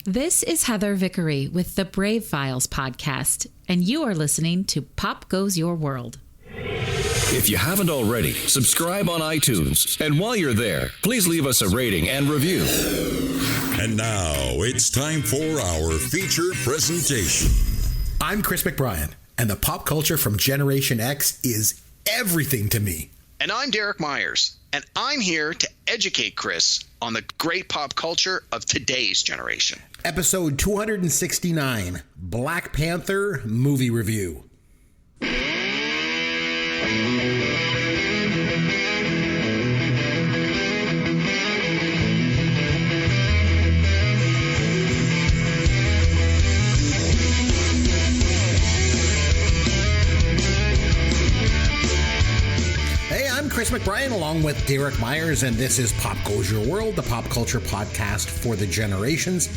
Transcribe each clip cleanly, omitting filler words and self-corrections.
This is Heather Vickery with the Brave Files podcast, and you are listening to Pop Goes Your World. If you haven't already, subscribe on iTunes. And while you're there, please leave us a rating and review. And now it's time for our featured presentation. I'm Chris McBrien, and the pop culture from Generation X is everything to me. And I'm Derek Myers, and I'm here to educate Chris on the great pop culture of today's generation. Episode 269, Black Panther Movie Review. Chris McBrien along with Derek Myers, and this is Pop Goes Your World, the pop culture podcast for the generations.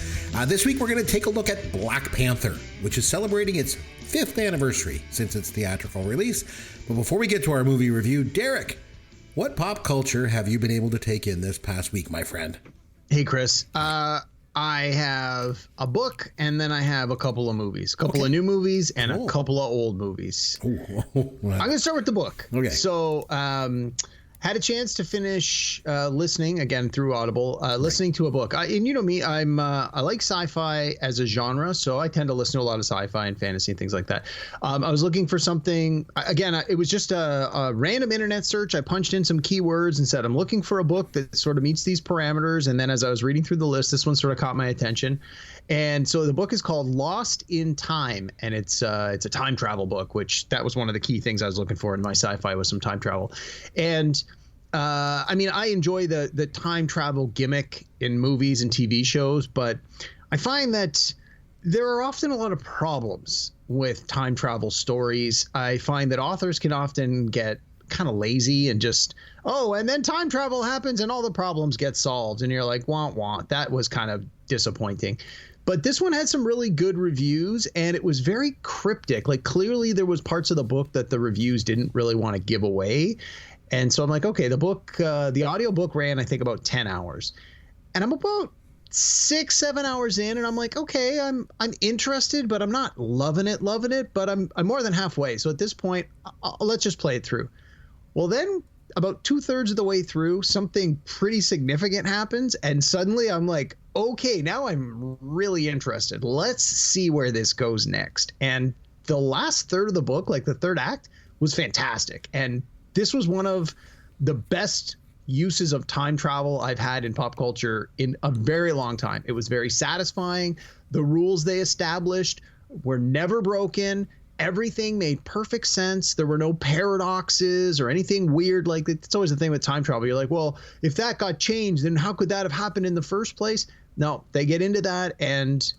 This week we're going to take a look at Black Panther, which is celebrating its 5th anniversary since its theatrical release. But before we get to our movie review, Derek, what pop culture have you been able to take in this past week, my friend? Hey, Chris. I have a book, and then I have a couple of movies, of new movies and a couple of old movies. I'm going to start with the book. Okay. So, had a chance to finish listening again through Audible, listening to a book. And you know me, I like sci-fi as a genre, so I tend to listen to a lot of sci-fi and fantasy and things like that. I was looking for something. Again, it was just a random internet search. I punched in some keywords and said, I'm looking for a book that sort of meets these parameters. And then as I was reading through the list, this one sort of caught my attention. And so the book is called Lost in Time, and it's a time travel book, which that was one of the key things I was looking for in my sci-fi was some time travel. And I mean, I enjoy the time travel gimmick in movies and TV shows, but I find that there are often a lot of problems with time travel stories. I find that authors can often get kind of lazy and just, and then time travel happens and all the problems get solved. And you're like, wah. That was kind of disappointing. But this one had some really good reviews, and it was very cryptic. Like, clearly there was parts of the book that the reviews didn't really want to give away. And so I'm like, okay, the book, the audio book ran, I think, about 10 hours. And I'm about 6-7 hours in, and I'm like, okay, I'm interested, but I'm not loving it, but I'm more than halfway. So at this point, let's just play it through. Well, then about 2/3 of the way through, something pretty significant happens, and suddenly I'm like, okay, now I'm really interested. Let's see where this goes next. And the last third of the book, like the third act, was fantastic. And this was one of the best uses of time travel I've had in pop culture in a very long time. It was very satisfying. The rules they established were never broken. Everything made perfect sense. There were no paradoxes or anything weird. Like, it's always the thing with time travel. You're like, well, if that got changed, then how could that have happened in the first place? No, they get into that, and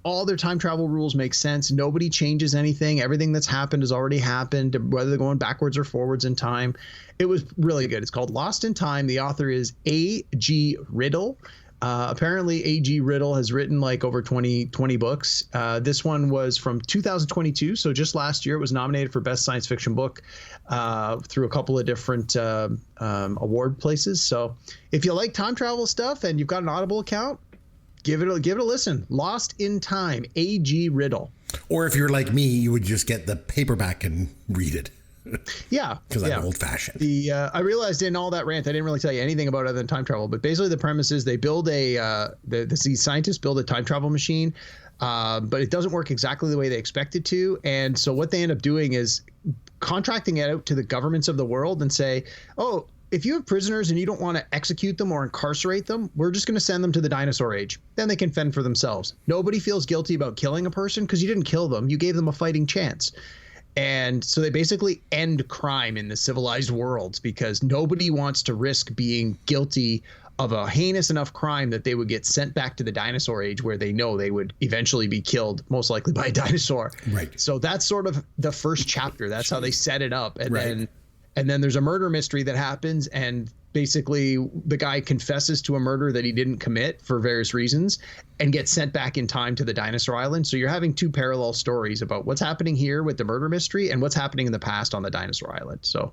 all their time travel rules make sense. Nobody changes anything. Everything that's happened has already happened, whether they're going backwards or forwards in time. It was really good. It's called Lost in Time. The author is A.G. Riddle. Apparently, A.G. Riddle has written like over 20 books. This one was from 2022, so just last year. It was nominated for Best Science Fiction Book through a couple of different award places. So if you like time travel stuff and you've got an Audible account, give it a listen. Lost in Time, A.G. Riddle. Or if you're like me, you would just get the paperback and read it. Yeah. Because I'm old-fashioned. I realized in all that rant, I didn't really tell you anything about other than time travel. But basically the premise is they build these scientists build a time travel machine, but it doesn't work exactly the way they expect it to. And so what they end up doing is contracting it out to the governments of the world and say, oh, if you have prisoners and you don't want to execute them or incarcerate them, we're just going to send them to the dinosaur age. Then they can fend for themselves. Nobody feels guilty about killing a person because you didn't kill them. You gave them a fighting chance. And so they basically end crime in the civilized world because nobody wants to risk being guilty of a heinous enough crime that they would get sent back to the dinosaur age where they know they would eventually be killed, most likely by a dinosaur. Right. So that's sort of the first chapter. That's how they set it up. And then there's a murder mystery that happens, and basically the guy confesses to a murder that he didn't commit for various reasons and gets sent back in time to the dinosaur island. So you're having two parallel stories about what's happening here with the murder mystery and what's happening in the past on the dinosaur island. So,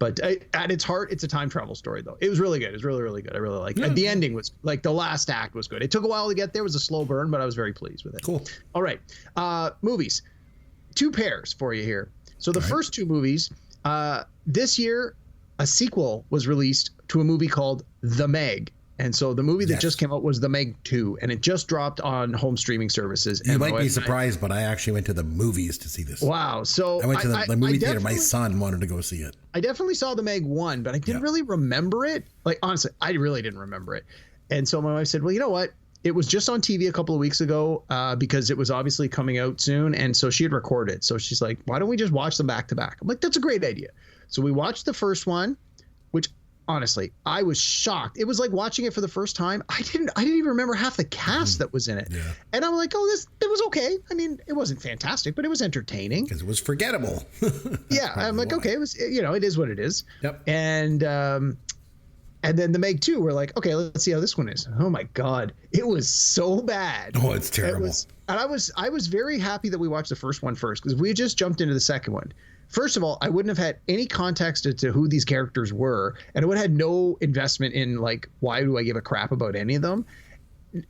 But at its heart, it's a time travel story, though. It was really good. It was really, really good. I really liked it. The ending was like the last act was good. It took a while to get there. It was a slow burn, but I was very pleased with it. Cool. All right. Movies. 2 pairs for you here. So the first 2 movies, this year, a sequel was released to a movie called The Meg. And so the movie that just came out was The Meg 2, and it just dropped on home streaming services. You might be surprised, but I actually went to the movies to see this. Wow. So I went to the movie theater. My son wanted to go see it. I definitely saw The Meg 1, but I didn't really remember it. Like, honestly, I really didn't remember it. And so my wife said, well, you know what? It was just on TV a couple of weeks ago because it was obviously coming out soon. And so she had recorded. So she's like, why don't we just watch them back to back? I'm like, that's a great idea. So we watched the first one, which honestly, I was shocked. It was like watching it for the first time. I didn't even remember half the cast that was in it. Yeah. And I'm like, it was okay. I mean, it wasn't fantastic, but it was entertaining. Because it was forgettable. Yeah. I'm like, okay, it was, it is what it is. Yep. And then The Meg 2, we're like, okay, let's see how this one is. Oh my God. It was so bad. Oh, it's terrible. And I was very happy that we watched the first one first, because we just jumped into the second one. First of all, I wouldn't have had any context to who these characters were, and I would have had no investment in, like, why do I give a crap about any of them?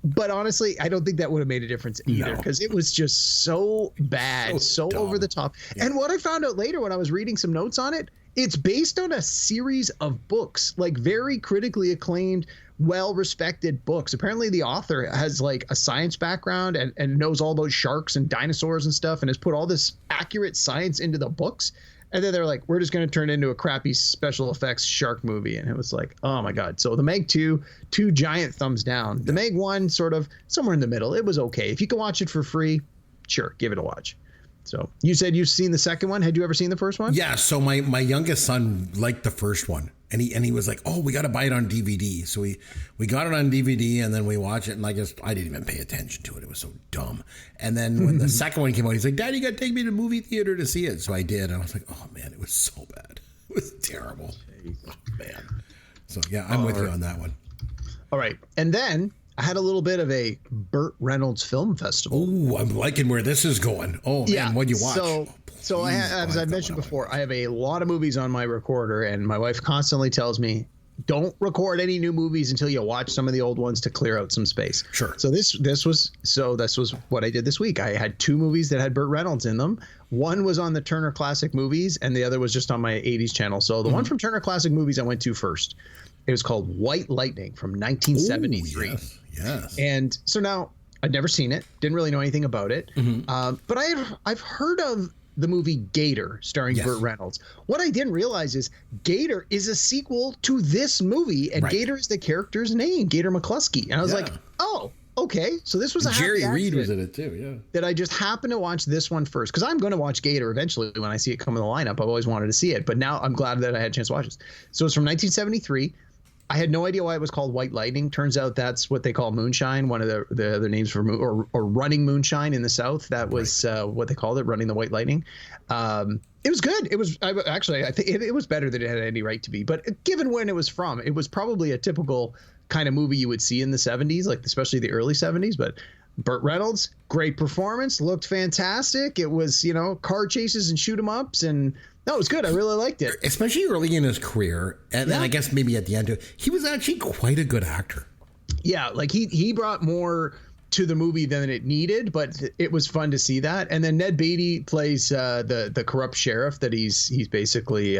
But honestly, I don't think that would have made a difference either, because it was just so bad, so over the top. Yeah. And what I found out later when I was reading some notes on it, it's based on a series of books, like very critically acclaimed, well-respected books. Apparently the author has like a science background and knows all about sharks and dinosaurs and stuff, and has put all this accurate science into the books. And then they're like, we're just going to turn it into a crappy special effects shark movie. And it was like, oh my God. So The Meg 2, 2 giant thumbs down. The Meg 1, sort of somewhere in the middle. It was okay. If you can watch it for free, sure, give it a watch. So you said you've seen the second one. Had you ever seen the first one? Yeah. So my youngest son liked the first one, and he was like, "Oh, we got to buy it on DVD." So we got it on DVD, and then we watched it. And I didn't even pay attention to it. It was so dumb. And then when the second one came out, he's like, "Daddy, you got to take me to the movie theater to see it." So I did, and I was like, "Oh man, it was so bad. It was terrible." Oh man. So yeah, I'm with you on that one. All right, and then I had a little bit of a Burt Reynolds Film Festival. Oh, I'm liking where this is going. Oh, yeah. Man, what'd you watch? So I have, as I mentioned before, I have a lot of movies on my recorder, and my wife constantly tells me, don't record any new movies until you watch some of the old ones to clear out some space. Sure. So this was what I did this week. I had 2 movies that had Burt Reynolds in them. One was on the Turner Classic Movies, and the other was just on my 80s channel. So the one from Turner Classic Movies I went to first. It was called White Lightning from 1973. Ooh, yes. And so now I'd never seen it, didn't really know anything about it, but I've heard of the movie Gator starring Burt Reynolds. What I didn't realize is Gator is a sequel to this movie, and Gator is the character's name, Gator McCluskey. And I was like, oh, okay. So this was a Jerry Reed was in it too, yeah. That I just happened to watch this one first, because I'm going to watch Gator eventually when I see it come in the lineup. I've always wanted to see it, but now I'm glad that I had a chance to watch this. So it's from 1973. I had no idea why it was called White Lightning. Turns out that's what they call moonshine, one of the other names for or running moonshine in the South. That was what they called it, running the White Lightning. It was good. It was I think it was better than it had any right to be. But given when it was from, it was probably a typical kind of movie you would see in the 70s, like especially the early 70s. But Burt Reynolds, great performance, looked fantastic. It was, car chases and shoot 'em ups, and no, it was good. I really liked it. Especially early in his career. And then I guess maybe at the end, he was actually quite a good actor. Yeah, like he brought more to the movie than it needed, but it was fun to see that. And then Ned Beatty plays the corrupt sheriff that he's basically,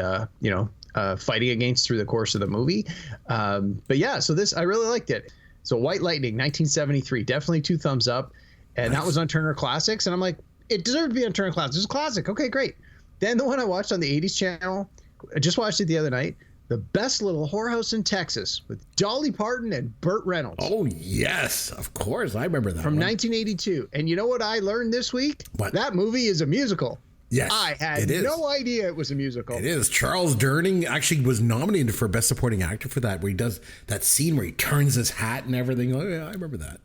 fighting against through the course of the movie. But yeah, so I really liked it. So White Lightning, 1973, definitely 2 thumbs up. And that was on Turner Classics. And I'm like, it deserved to be on Turner Classics. It's a classic. Okay, great. Then the one I watched on the 80s channel, I just watched it the other night, The Best Little Whorehouse in Texas with Dolly Parton and Burt Reynolds. Oh, yes, of course. I remember that From 1982. And you know what I learned this week? What? That movie is a musical. Yes, I had no idea it was a musical. It is. Charles Durning actually was nominated for Best Supporting Actor for that, where he does that scene where he turns his hat and everything. Oh, yeah, I remember that.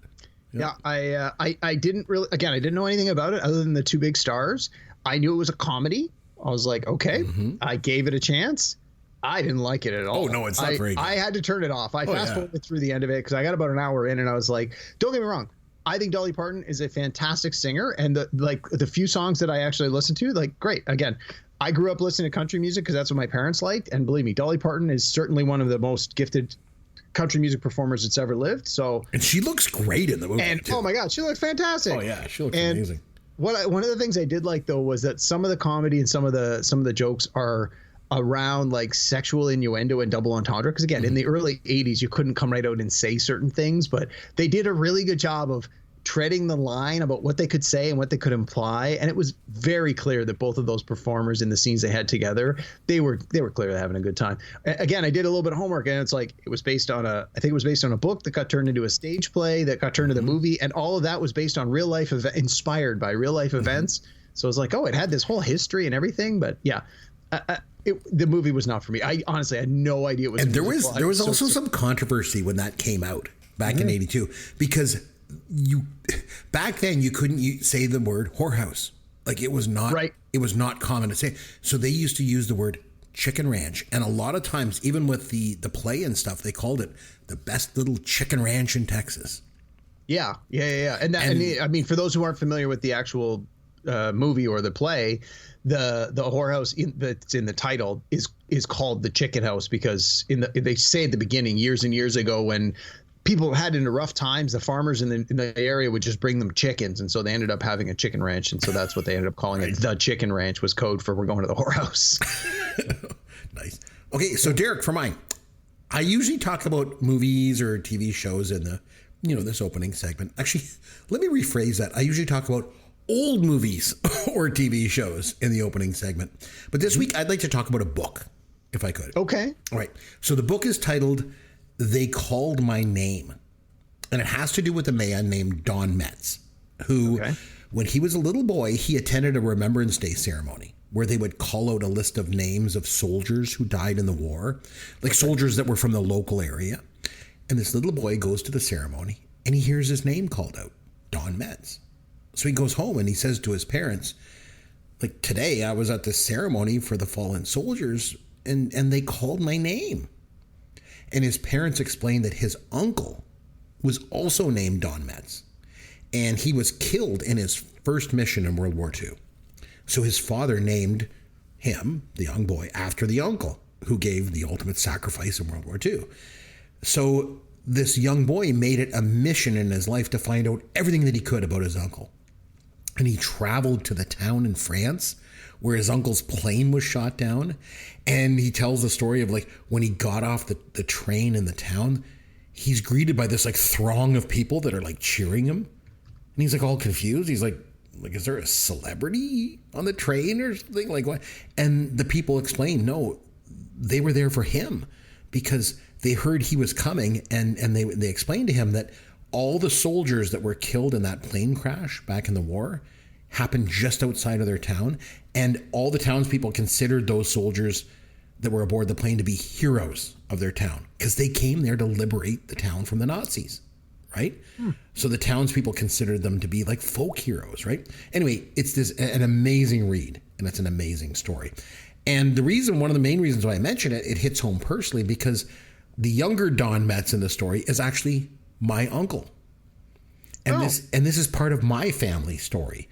Yeah, I didn't really, again, I didn't know anything about it other than the 2 big stars. I knew it was a comedy. I was like, okay, I gave it a chance. I didn't like it at all. Oh, no, it's not very good. I had to turn it off. I fast forwarded through the end of it because I got about an hour in and I was like, don't get me wrong. I think Dolly Parton is a fantastic singer. And the few songs that I actually listened to, like, great. Again, I grew up listening to country music because that's what my parents liked. And believe me, Dolly Parton is certainly one of the most gifted country music performers that's ever lived. So, and she looks great in the movie. And too. oh my God, she looks fantastic. Oh yeah, she looks amazing. One of the things I did like though was that some of the comedy and some of the jokes are around like sexual innuendo and double entendre. Because again, in the early 80s, you couldn't come right out and say certain things, but they did a really good job of treading the line about what they could say and what they could imply. And it was very clear that both of those performers in the scenes they had together, they were clearly having a good time. Again, I did a little bit of homework, and it's like it was based on I think it was based on a book that got turned into a stage play that got turned into the movie, and all of that was based on real life inspired by real life events. So it's like, oh, it had this whole history and everything. But yeah, the movie was not for me. I honestly had no idea it was. And there was also some controversy when that came out back in '82 because back then you couldn't say the word whorehouse. Like it was not right. It was not common to say. So they used to use the word chicken ranch, and a lot of times, even with the play and stuff, they called it the best little chicken ranch in Texas. Yeah. And I mean, for those who aren't familiar with the actual movie or the play, the whorehouse that's in the title is called the Chicken House because they say at the beginning, years and years ago, when people had into rough times, the farmers in the area would just bring them chickens, and so they ended up having a chicken ranch, and so that's what they ended up calling it. The Chicken Ranch was code for we're going to the whorehouse. Nice. Okay, so Derek, for mine, I usually talk about movies or TV shows in the this opening segment. Actually, let me rephrase that. I usually talk about old movies or TV shows in the opening segment, but this week I'd like to talk about a book, if I could. Okay. All right. So the book is titled They Called My Name, and it has to do with a man named Don Metz, who, when he was a little boy, he attended a Remembrance Day ceremony where they would call out a list of names of soldiers who died in the war, like soldiers that were from the local area. And this little boy goes to the ceremony and he hears his name called out, Don Metz. So he goes home and he says to his parents, like, today I was at this ceremony for the fallen soldiers and they called my name. And his parents explained that his uncle was also named Don Metz, and he was killed in his first mission in World War II. So his father named him, the young boy, after the uncle who gave the ultimate sacrifice in World War II. So this young boy made it a mission in his life to find out everything that he could about his uncle. And he traveled to the town in France where his uncle's plane was shot down. And he tells the story of like when he got off the train in the town, he's greeted by this like throng of people that are like cheering him. And he's like all confused. He's like, is there a celebrity on the train or something? Like what? And the people explain, no, they were there for him because they heard he was coming. And they explained to him that all the soldiers that were killed in that plane crash back in the war happened just outside of their town. And all the townspeople considered those soldiers that were aboard the plane to be heroes of their town because they came there to liberate the town from the Nazis, right? So the townspeople considered them to be like folk heroes, right? Anyway, it's an amazing read, and it's an amazing story. And one of the main reasons why I mention it, it hits home personally because the younger Don Metz in the story is actually my uncle. And this is part of my family story.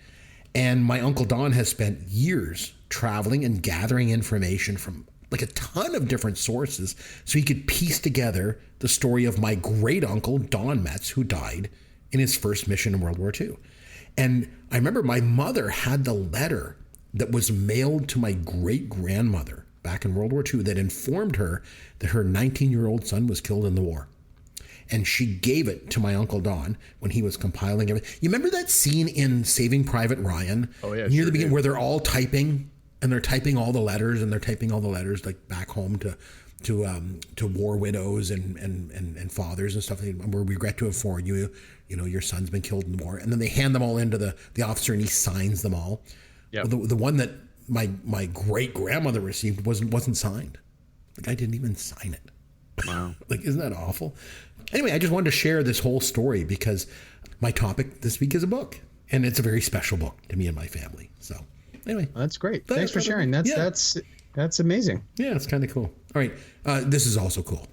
And my Uncle Don has spent years traveling and gathering information from like a ton of different sources so he could piece together the story of my great uncle, Don Metz, who died in his first mission in World War II. And I remember my mother had the letter that was mailed to my great grandmother back in World War II that informed her that her 19-year-old son was killed in the war. And she gave it to my Uncle Don when he was compiling everything. You remember that scene in Saving Private Ryan? Oh, yeah. Near the beginning where they're all typing and they're typing all the letters and they're typing all the letters like back home to war widows and fathers and stuff. We regret to inform you, your son's been killed in the war. And then they hand them all into the officer and he signs them all. Yeah. Well, the one that my great grandmother received wasn't signed. Like I didn't even sign it. Wow. Like, isn't that awful? Anyway, I just wanted to share this whole story because my topic this week is a book, and it's a very special book to me and my family. So, anyway, well, that's great. Thanks for sharing. That's amazing. Yeah, it's kind of cool. All right, this is also cool.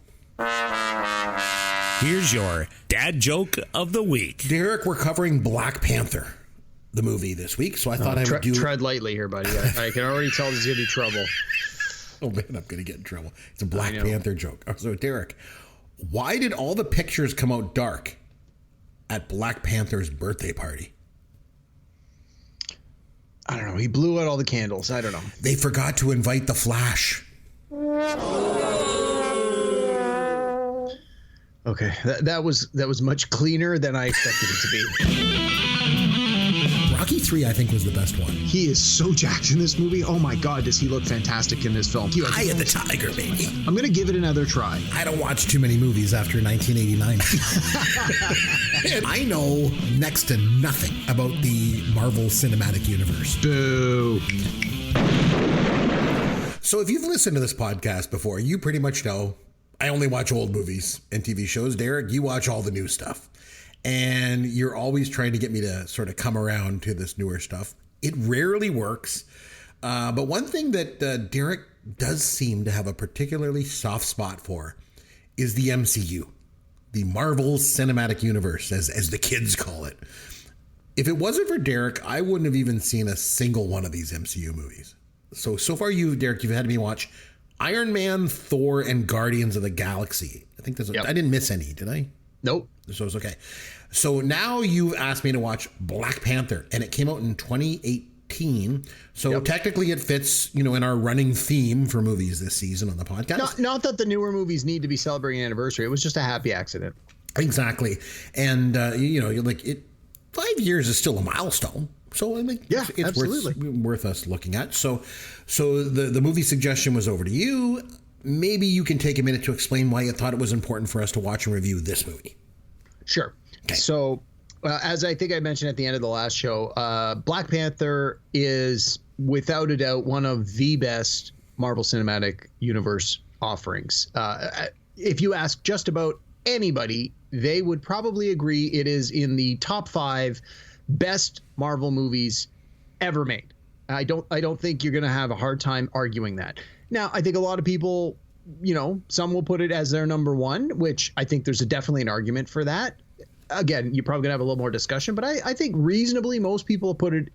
Here's your dad joke of the week. Derek, we're covering Black Panther. the movie this week, so I thought I would do... Tread lightly here, buddy. I can already tell there's going to be trouble. Oh, man, I'm going to get in trouble. It's a Black Panther joke. So, Derek, why did all the pictures come out dark at Black Panther's birthday party? I don't know. He blew out all the candles. I don't know. They forgot to invite the Flash. Okay, that was much cleaner than I expected it to be. Rocky 3, I think, was the best one. He is so jacked in this movie. Oh my God, does he look fantastic in this film? Eye of the Tiger, baby. I'm going to give it another try. I don't watch too many movies after 1989. I know next to nothing about the Marvel Cinematic Universe. Boo. So if you've listened to this podcast before, you pretty much know I only watch old movies and TV shows. Derek, you watch all the new stuff. And you're always trying to get me to sort of come around to this newer stuff. It rarely works. But one thing that Derek does seem to have a particularly soft spot for is the MCU, the Marvel Cinematic Universe, as the kids call it. If it wasn't for Derek, I wouldn't have even seen a single one of these MCU movies. So far, Derek, you've had me watch Iron Man, Thor, and Guardians of the Galaxy. I think I didn't miss any, did I? Nope. So it's okay. So now you've asked me to watch Black Panther, and it came out in 2018. So technically it fits, in our running theme for movies this season on the podcast. Not that the newer movies need to be celebrating an anniversary. It was just a happy accident. Exactly. And, you're like, 5 years is still a milestone. So it's absolutely worth us looking at. So the movie suggestion was over to you. Maybe you can take a minute to explain why you thought it was important for us to watch and review this movie. Sure. Okay. So as I think I mentioned at the end of the last show, Black Panther is without a doubt one of the best Marvel Cinematic Universe offerings. If you ask just about anybody, they would probably agree it is in the top 5 best Marvel movies ever made. I don't think you're going to have a hard time arguing that. Now, I think a lot of people, some will put it as their number 1, which I think there's definitely an argument for that. Again, you're probably going to have a little more discussion, but I think reasonably most people put it,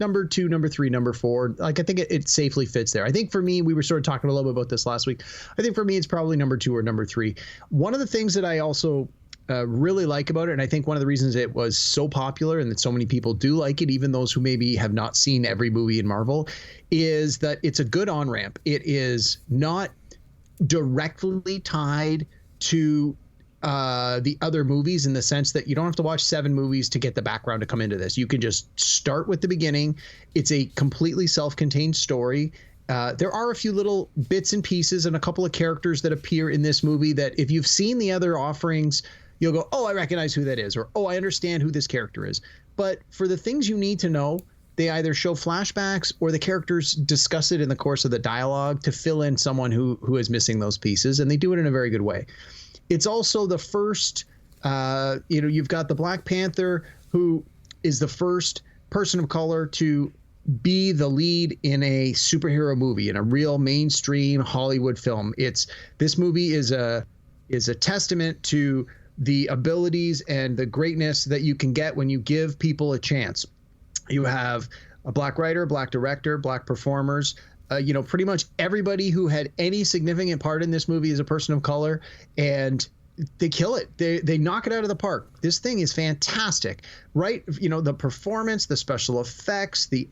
number 2, number 3, number 4. Like, I think it safely fits there. I think for me, we were sort of talking a little bit about this last week. I think for me, it's probably number 2 or number 3. One of the things that I also really like about it, and I think one of the reasons it was so popular and that so many people do like it, even those who maybe have not seen every movie in Marvel, is that it's a good on-ramp. It is not directly tied to the other movies in the sense that you don't have to watch 7 movies to get the background to come into this. You can just start with the beginning. It's a completely self-contained story. There are a few little bits and pieces and a couple of characters that appear in this movie that if you've seen the other offerings, you'll go, oh, I recognize who that is, or, oh, I understand who this character is. But for the things you need to know, they either show flashbacks or the characters discuss it in the course of the dialogue to fill in someone who is missing those pieces, and they do it in a very good way. It's also the first, you've got the Black Panther, who is the first person of color to be the lead in a superhero movie, in a real mainstream Hollywood film. This movie is a testament to the abilities and the greatness that you can get when you give people a chance. You have a Black writer, Black director, Black performers. Pretty much everybody who had any significant part in this movie is a person of color, and they kill it. They knock it out of the park. This thing is fantastic, right? The performance, the special effects, the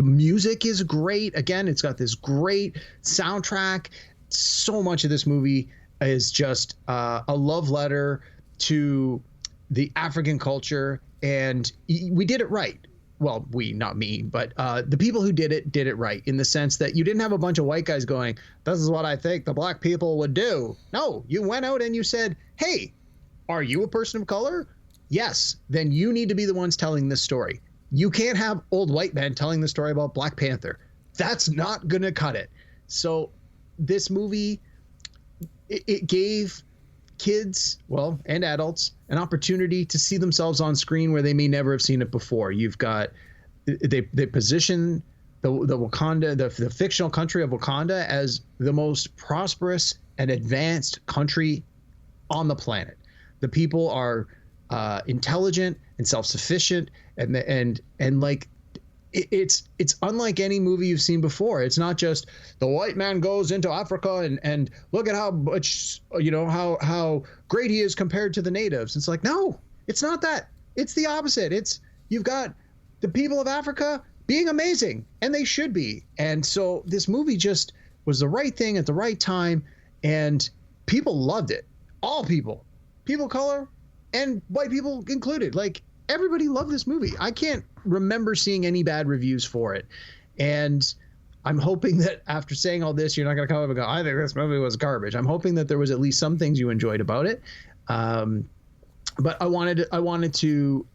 music is great. Again, it's got this great soundtrack. So much of this movie is just a love letter to the African culture, and we did it right. Well, not me, but the people who did it right, in the sense that you didn't have a bunch of white guys going, this is what I think the Black people would do. No, you went out and you said, hey, are you a person of color? Yes, then you need to be the ones telling this story. You can't have old white men telling the story about Black Panther. That's not going to cut it. So this movie, it gave kids, and adults, an opportunity to see themselves on screen where they may never have seen it before. You've got, they position the Wakanda, the fictional country of Wakanda, as the most prosperous and advanced country on the planet. The people are intelligent and self-sufficient, and like it's unlike any movie you've seen before. It's not just the white man goes into Africa and look at how much, how great he is compared to the natives. It's like, no, it's not that. It's the opposite. It's, you've got the people of Africa being amazing, and they should be. And so this movie just was the right thing at the right time, and people loved it. All people of color and white people included. Like, everybody loved this movie. I can't remember seeing any bad reviews for it. And I'm hoping that after saying all this, you're not going to come up and go, I think this movie was garbage. I'm hoping that there was at least some things you enjoyed about it. But I wanted to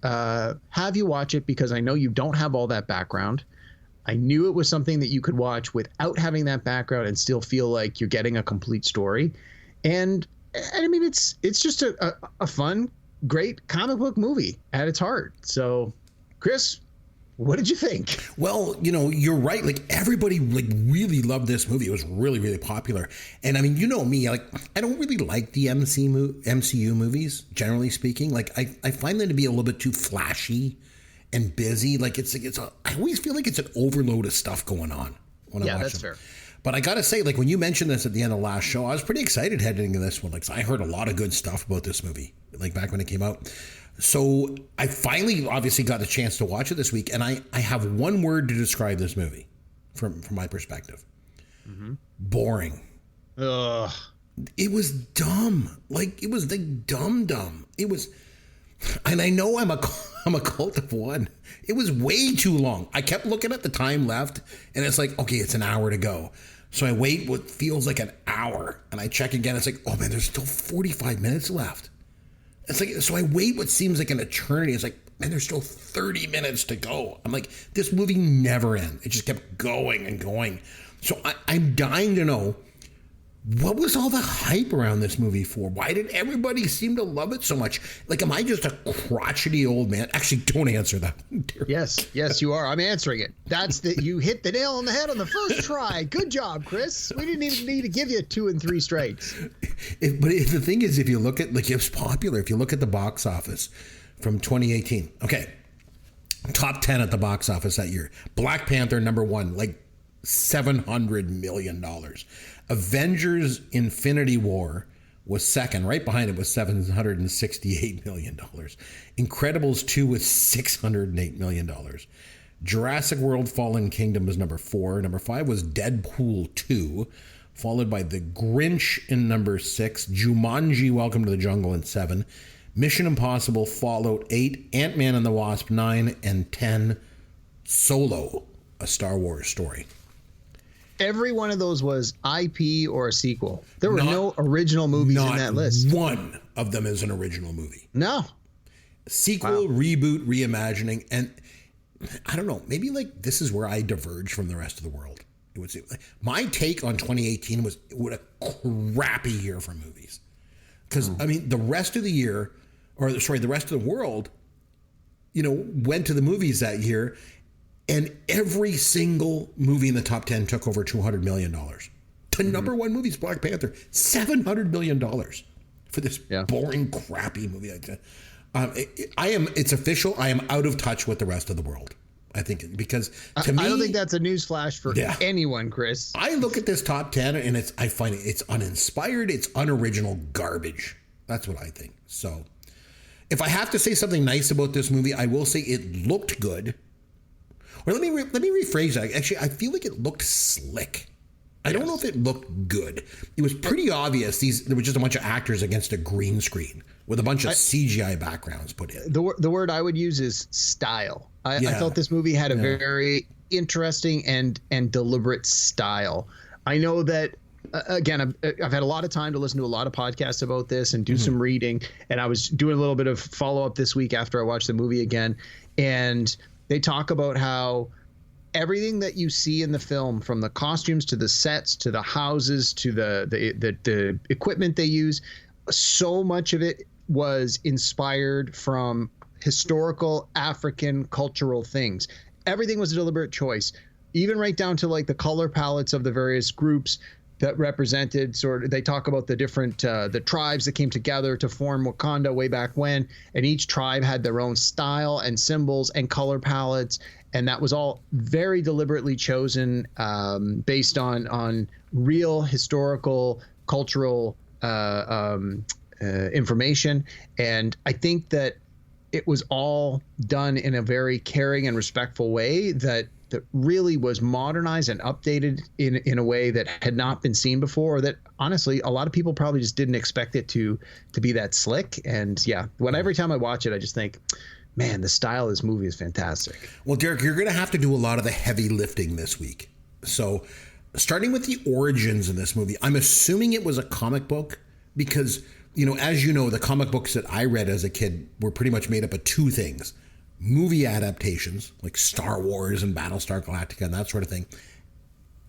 have you watch it because I know you don't have all that background. I knew it was something that you could watch without having that background and still feel like you're getting a complete story. And I mean, it's just a fun, great comic book movie at its heart. So, Chris, what did you think? Well, you're right. Like, everybody really loved this movie. It was really, really popular. And I mean, you know me, like, I don't really like the MCU movies, generally speaking. Like, I find them to be a little bit too flashy and busy. Like, I always feel like it's an overload of stuff going on when I watch them. Yeah, that's fair. But I got to say, like, when you mentioned this at the end of the last show, I was pretty excited heading into this one. Like, I heard a lot of good stuff about this movie, like, back when it came out. So I finally obviously got a chance to watch it this week, and I have one word to describe this movie from my perspective. Mm-hmm. Boring. Ugh. It was dumb. Like, it was like dumb. It was, and I know I'm a cult of one. It was way too long. I kept looking at the time left, and it's like, okay, it's an hour to go. So I wait what feels like an hour, and I check again. It's like, oh man, there's still 45 minutes left. It's like, so I wait what seems like an eternity. It's like, man, there's still 30 minutes to go. I'm like, this movie never ends. It just kept going and going. So I'm dying to know, what was all the hype around this movie for? Why did everybody seem to love it so much? Like, am I just a crotchety old man? Actually, don't answer that. Yes, you are. I'm answering it. You hit the nail on the head on the first try. Good job, Chris. We didn't even need to give you 2 and 3 strikes. But the thing is, if you look at, like, it was popular. If you look at the box office from 2018, okay, top 10 at the box office that year. Black Panther, number 1, like $700 million. Avengers Infinity War was second. Right behind it was $768 million. Incredibles 2 was $608 million. Jurassic World Fallen Kingdom was number 4. Number 5 was Deadpool 2, followed by The Grinch in number 6. Jumanji Welcome to the Jungle in 7. Mission Impossible Fallout 8. Ant-Man and the Wasp 9. And 10, Solo, a Star Wars story. Every one of those was IP or a sequel. There were no original movies in that list. One of them is an original movie. No. Sequel, Reboot, reimagining. And I don't know, maybe like this is where I diverge from the rest of the world. It would say, my take on 2018 was what a crappy year for movies. Because, I mean, the rest of the year, the rest of the world, went to the movies that year. And every single movie in the top 10 took over $200 million. The number one movie is Black Panther, $700 million for this boring, crappy movie. It's official. I am out of touch with the rest of the world. I think because to me, I don't think that's a newsflash for anyone, Chris. I look at this top 10 and I find it's uninspired. It's unoriginal garbage. That's what I think. So if I have to say something nice about this movie, I will say it looked good. Or let me rephrase that. Actually, I feel like it looked slick. I don't know if it looked good. It was pretty obvious. There were just a bunch of actors against a green screen with a bunch of CGI backgrounds put in. The word I would use is style. I thought this movie had a very interesting and deliberate style. I know that, again, I've had a lot of time to listen to a lot of podcasts about this and do some reading. And I was doing a little bit of follow-up this week after I watched the movie again. And they talk about how everything that you see in the film, from the costumes to the sets to the houses to the equipment they use, so much of it was inspired from historical African cultural things. Everything was a deliberate choice, even right down to like the color palettes of the various groups. that represented they talk about the different the tribes that came together to form Wakanda way back when, and each tribe had their own style and symbols and color palettes, and that was all very deliberately chosen based on real historical cultural information. And I think that it was all done in a very caring and respectful way that really was modernized and updated in a way that had not been seen before, or that honestly a lot of people probably just didn't expect it to be that slick. And yeah, every time I watch it, I just think, man, the style of this movie is fantastic. Well, Derek, you're going to have to do a lot of the heavy lifting this week. So starting with the origins in this movie, I'm assuming it was a comic book because, as you know, the comic books that I read as a kid were pretty much made up of two things: movie adaptations like Star Wars and Battlestar Galactica and that sort of thing,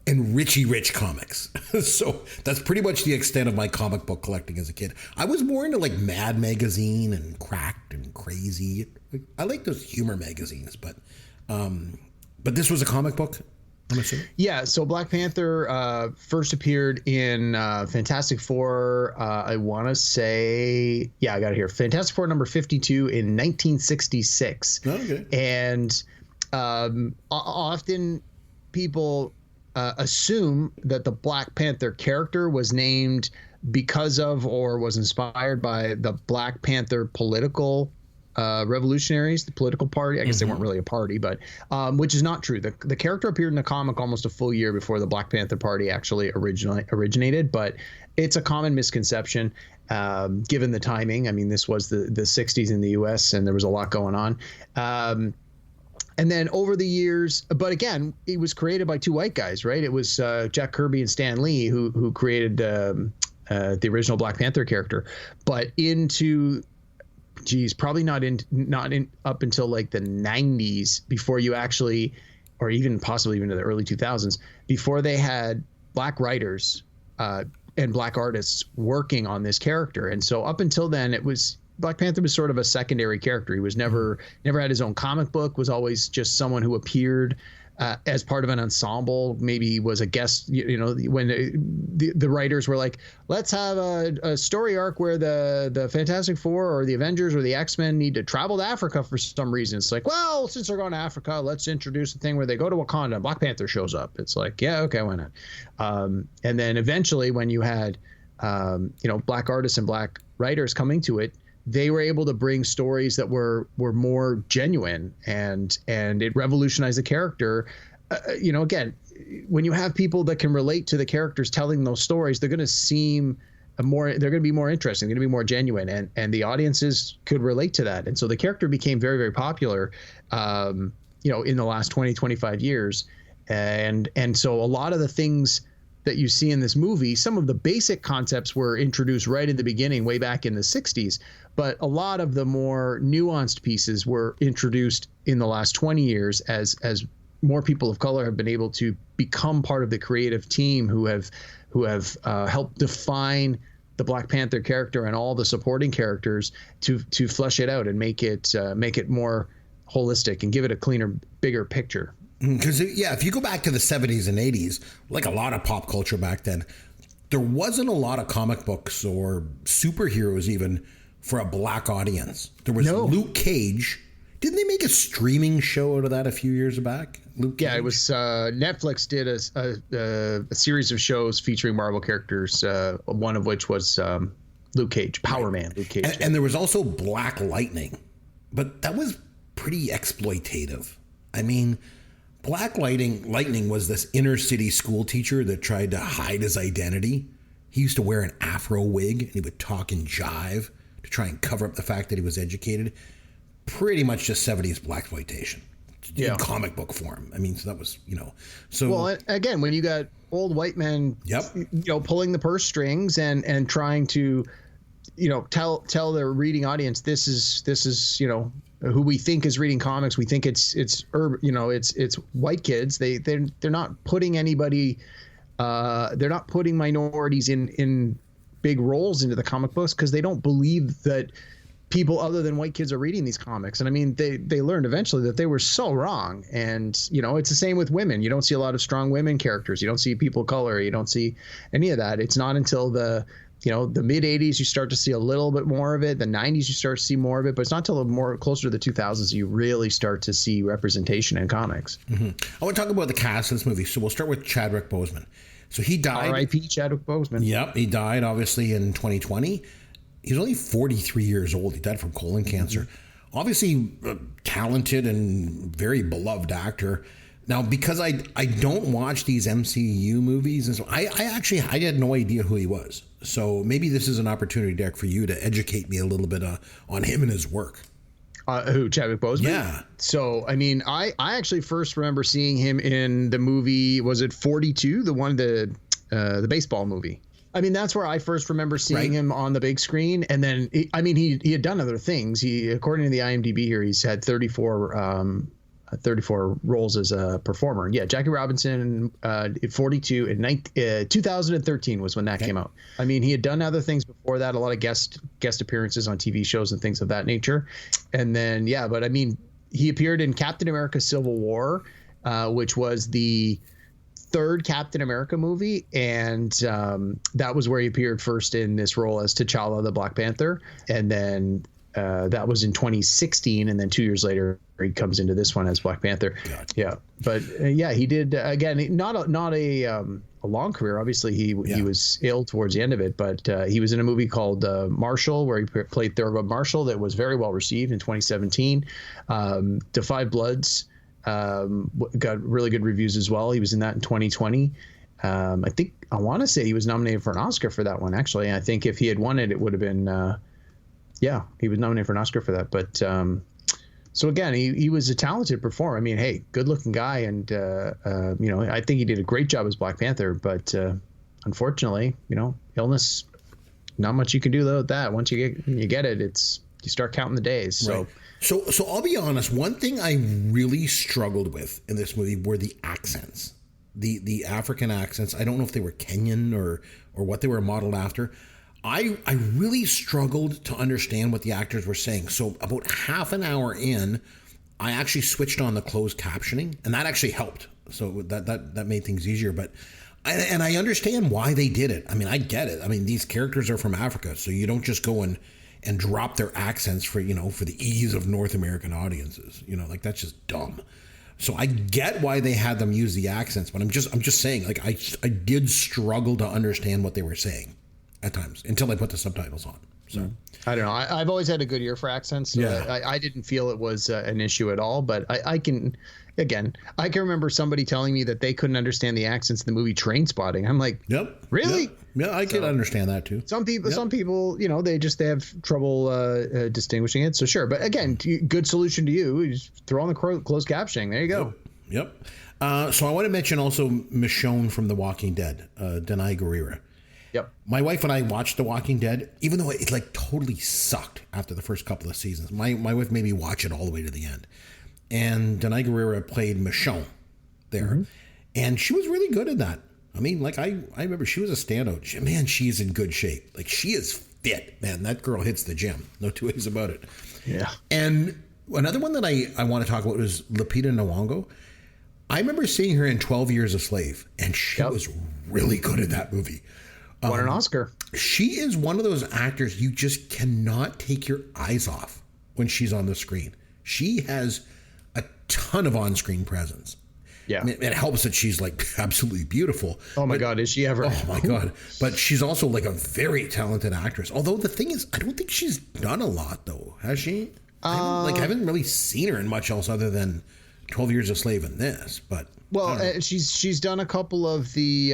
and Richie Rich comics. So that's pretty much the extent of my comic book collecting as a kid. I was more into like Mad Magazine and Cracked and Crazy. I like those humor magazines, but this was a comic book, I'm assuming? Yeah, so Black Panther first appeared in Fantastic Four, I want to say, I got it here, Fantastic Four number 52 in 1966. Okay. And often people assume that the Black Panther character was named because of or was inspired by the Black Panther political revolutionaries, the political party. I guess they weren't really a party, but which is not true. The character appeared in the comic almost a full year before the Black Panther Party actually originated, but it's a common misconception given the timing. I mean, this was the 60s in the US and there was a lot going on. And then over the years, but again, it was created by two white guys, right? It was Jack Kirby and Stan Lee who created the original Black Panther character, but probably not in up until like the 90s before you actually, or even possibly even to the early 2000s, before they had black writers and black artists working on this character. And so up until then, Black Panther was sort of a secondary character. He was never had his own comic book, was always just someone who appeared as part of an ensemble, maybe was a guest, when the writers were like, let's have a story arc where the Fantastic Four or the Avengers or the X-Men need to travel to Africa for some reason. It's like, well, since they're going to Africa, let's introduce a thing where they go to Wakanda and Black Panther shows up. It's like, yeah, okay, why not? And then eventually when you had, black artists and black writers coming to it, they were able to bring stories that were more genuine, and it revolutionized the character. Again, when you have people that can relate to the characters telling those stories, they're going to be more interesting, they're going to be more genuine, and the audiences could relate to that. And so the character became very, very popular, in the last 20, 25 years. And so a lot of the things that you see in this movie, some of the basic concepts were introduced right in the beginning, way back in the 60s, but a lot of the more nuanced pieces were introduced in the last 20 years as more people of color have been able to become part of the creative team who have helped define the Black Panther character and all the supporting characters to flesh it out and make it more holistic and give it a cleaner, bigger picture. Because, if you go back to the 70s and 80s, like a lot of pop culture back then, there wasn't a lot of comic books or superheroes even for a black audience. There was Luke Cage. Didn't they make a streaming show out of that a few years back? Luke Cage? Yeah, it was Netflix did a series of shows featuring Marvel characters, one of which was Luke Cage, Power Man, Luke Cage. And there was also Black Lightning, but that was pretty exploitative. I mean, Black Lightning was this inner city school teacher that tried to hide his identity. He used to wear an afro wig and he would talk in jive to try and cover up the fact that he was educated. Pretty much just 70s blaxploitation in comic book form. I mean, so that was, so. Well, again, when you got old white men, pulling the purse strings and trying to, tell their reading audience, this is, who we think is reading comics. We think it's white kids. They're not putting anybody, they're not putting minorities in big roles into the comic books because they don't believe that people other than white kids are reading these comics. And I mean, they learned eventually that they were so wrong. And, you know, it's the same with women. You don't see a lot of strong women characters. You don't see people of color. You don't see any of that. It's not until the mid 80s, you start to see a little bit more of it. The 90s, you start to see more of it, but it's not until more closer to the 2000s you really start to see representation in comics. Mm-hmm. I want to talk about the cast of this movie. So we'll start with Chadwick Boseman. So he died. R.I.P. Chadwick Boseman. Yep, he died obviously in 2020. He's only 43 years old. He died from colon cancer. Mm-hmm. Obviously, talented and very beloved actor. Now, because I don't watch these MCU movies, and so I had no idea who he was. So maybe this is an opportunity, Derek, for you to educate me a little bit on him and his work. Who, Chadwick Boseman? Yeah. So, I mean, I actually first remember seeing him in the movie, was it 42? The baseball movie. I mean, that's where I first remember seeing him on the big screen. And then, he had done other things. According to the IMDb here, he's had 34 roles as a performer. Yeah, Jackie Robinson, 42 in 2013 was when that came out. I mean, he had done other things before that, a lot of guest appearances on TV shows and things of that nature. And then, but I mean, he appeared in Captain America: Civil War, which was the third Captain America movie, and that was where he appeared first in this role as T'Challa, the Black Panther, and then that was in 2016, and then 2 years later he comes into this one as Black Panther. Yeah, but he did again not a long career. Obviously, he was ill towards the end of it, but he was in a movie called Marshall, where he played Thurgood Marshall, that was very well received in 2017. The Five Bloods got really good reviews as well. He was in that in 2020. I want to say he was nominated for an Oscar for that one, actually. I think if he had won it, it would have been he was nominated for an Oscar for that. But so again, he was a talented performer. I mean, hey, good looking guy, and I think he did a great job as Black Panther. But unfortunately, illness, not much you can do with that. Once you get it, you start counting the days. So. Right. So I'll be honest. One thing I really struggled with in this movie were the accents, the African accents. I don't know if they were Kenyan or what they were modeled after. I really struggled to understand what the actors were saying. So about half an hour in, I actually switched on the closed captioning, and that actually helped. So that made things easier. But I understand why they did it. I mean, I get it. I mean, these characters are from Africa, so you don't just go and drop their accents for the ease of North American audiences. Like, that's just dumb. So I get why they had them use the accents, but I'm just saying, like, I did struggle to understand what they were saying at times until I put the subtitles on. So I don't know. I've always had a good ear for accents. So I didn't feel it was an issue at all. But I can remember somebody telling me that they couldn't understand the accents in the movie Trainspotting. I'm like, yep, really? Yep. Yeah, I can understand that too. Some people, they have trouble distinguishing it. So sure, but again, good solution to you is throw on the closed captioning. There you go. Yep. So I want to mention also Michonne from The Walking Dead, Denai Guerrera. Yep. My wife and I watched The Walking Dead, even though it like totally sucked after the first couple of seasons. My wife made me watch it all the way to the end. And Denai Guerrera played Michonne there. And she was really good at that. I mean, like, I remember she was a standout. She's in good shape. Like, she is fit, man. That girl hits the gym. No two ways about it. Yeah. And another one that I want to talk about was Lupita Nyong'o. I remember seeing her in 12 Years a Slave, and she was really good at that movie. Won an Oscar. She is one of those actors you just cannot take your eyes off when she's on the screen. She has a ton of on-screen presence. Yeah. I mean, it helps that she's like absolutely beautiful. Oh my God, is she ever? Oh my God. But she's also like a very talented actress. Although the thing is, I don't think she's done a lot though. Has she? I haven't really seen her in much else other than 12 Years a Slave in this. But she's done a couple of the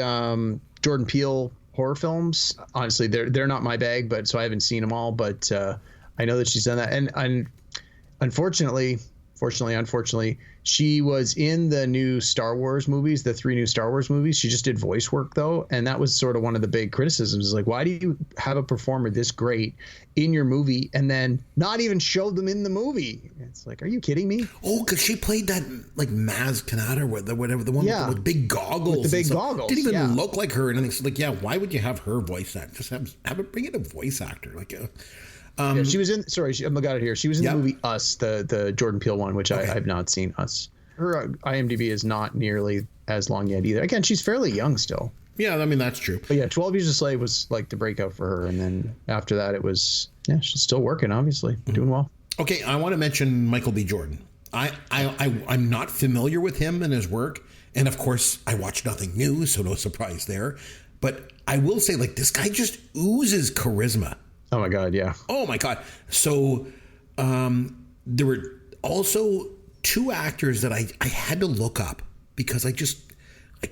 Jordan Peele horror films. Honestly, they're not my bag, but so I haven't seen them all. But I know that she's done that, and unfortunately, she was in the new Star Wars movies, the 3 new Star Wars movies. She just did voice work though, and that was sort of one of the big criticisms. Like, why do you have a performer this great in your movie and then not even show them in the movie? It's like, are you kidding me? Oh, because she played that like Maz Kanata, whatever, the one with the big goggles. With the big goggles. Didn't even look like her. And it's like, why would you have her voice act? Just have it, bring in a voice actor. Like, Yeah, she was in. Sorry, I got it here. She was in Yep. the movie Us, the Jordan Peele one, which I have not seen. Us. Her IMDb is not nearly as long yet either. Again, she's fairly young still. Yeah, I mean, that's true. But yeah, 12 Years a Slave was like the breakout for her, and then after that, it was she's still working, obviously, doing well. Okay, I want to mention Michael B. Jordan. I'm not familiar with him and his work, and of course, I watch nothing new, so no surprise there. But I will say, like, this guy just oozes charisma. Oh my God, yeah. Oh my God. So there were also two actors that I had to look up because I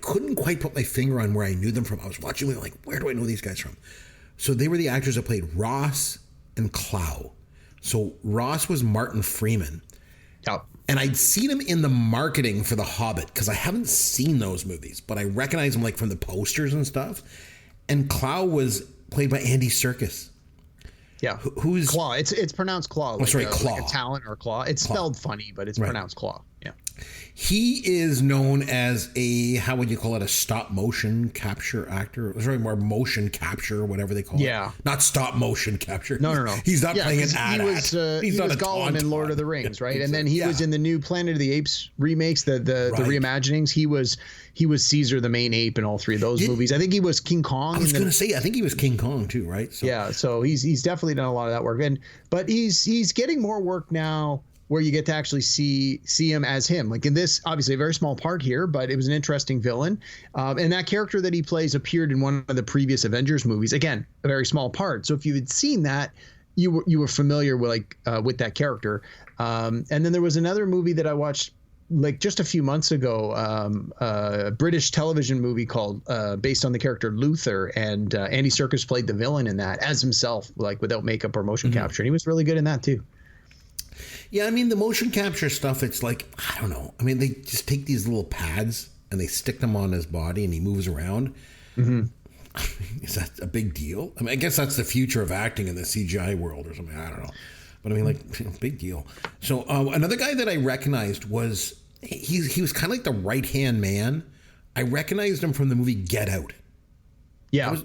couldn't quite put my finger on where I knew them from. I was watching them like, where do I know these guys from? So they were the actors that played Ross and Clow. So Ross was Martin Freeman. Yep. And I'd seen him in the marketing for The Hobbit because I haven't seen those movies, but I recognize him like from the posters and stuff. And Clow was played by Andy Serkis. Yeah. Who's Claw? It's pronounced Claw. Claw. Like a talent or claw. It's spelled funny, but it's pronounced Claw. Yeah. He is known as how would you call it? A stop motion capture actor? Sorry, more motion capture, whatever they call it. Yeah. Not stop motion capture. No. He's not playing an ad. He was Gollum in Lord of the Rings, right? And then he was in the new Planet of the Apes remakes, the reimaginings. He was Caesar the main ape in all three of those movies. I think he was King Kong. I was going to say, I think he was King Kong too, right? So. Yeah, so he's definitely done a lot of that work, but he's getting more work now where you get to actually see him as him. Like in this, obviously a very small part here, but it was an interesting villain. And that character that he plays appeared in one of the previous Avengers movies. Again, a very small part. So if you had seen that, you were familiar with with that character. And then there was another movie that I watched like just a few months ago, a British television movie called based on the character Luther, and Andy Serkis played the villain in that as himself, like without makeup or motion capture. And he was really good in that too. Yeah, I mean, the motion capture stuff, it's like, I don't know. I mean, they just take these little pads and they stick them on his body and he moves around. Mm-hmm. Is that a big deal? I mean, I guess that's the future of acting in the CGI world or something. I don't know. But I mean, like, big deal. So another guy that I recognized was, he was kind of like the right-hand man. I recognized him from the movie Get Out. Yeah.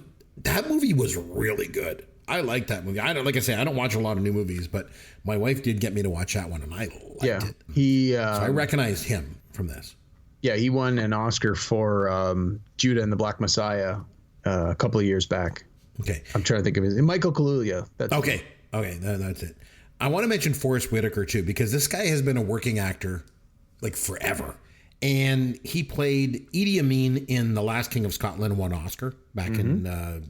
That movie was really good. I like that movie. I don't watch a lot of new movies, but my wife did get me to watch that one, and I liked it. So I recognized him from this. Yeah, he won an Oscar for Judah and the Black Messiah a couple of years back. Okay, I'm trying to think of his. Michael Kaluuya. Okay, that's it. I want to mention Forrest Whitaker too, because this guy has been a working actor like forever. And he played Idi Amin in The Last King of Scotland and won an Oscar back in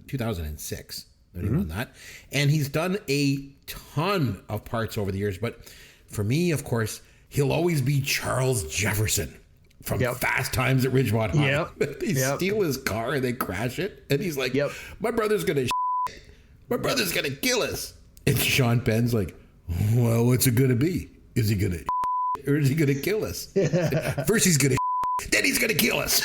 2006. He won that. And he's done a ton of parts over the years. But for me, of course, he'll always be Charles Jefferson from Fast Times at Ridgemont High. They steal his car and they crash it. And he's like, my brother's going to my brother's going to kill us. And Sean Penn's like, well, what's it going to be? Is he going to or is he going to kill us? First he's going to then he's going to kill us.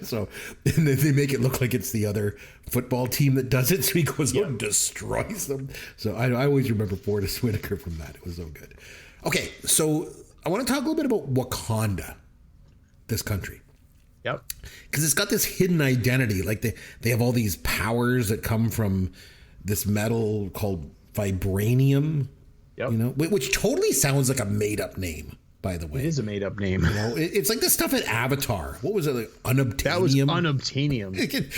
So and then they make it look like it's the other football team that does it. So he goes out and destroys them. So I always remember Forrest Whitaker from that. It was so good. Okay, so I want to talk a little bit about Wakanda, this country. Yep. Because it's got this hidden identity. Like they have all these powers that come from this metal called vibranium. Yep. You know, which totally sounds like a made up name. By the way, it is a made-up name. You know, it's like the stuff at Avatar. What was it? Like unobtainium. That was unobtainium.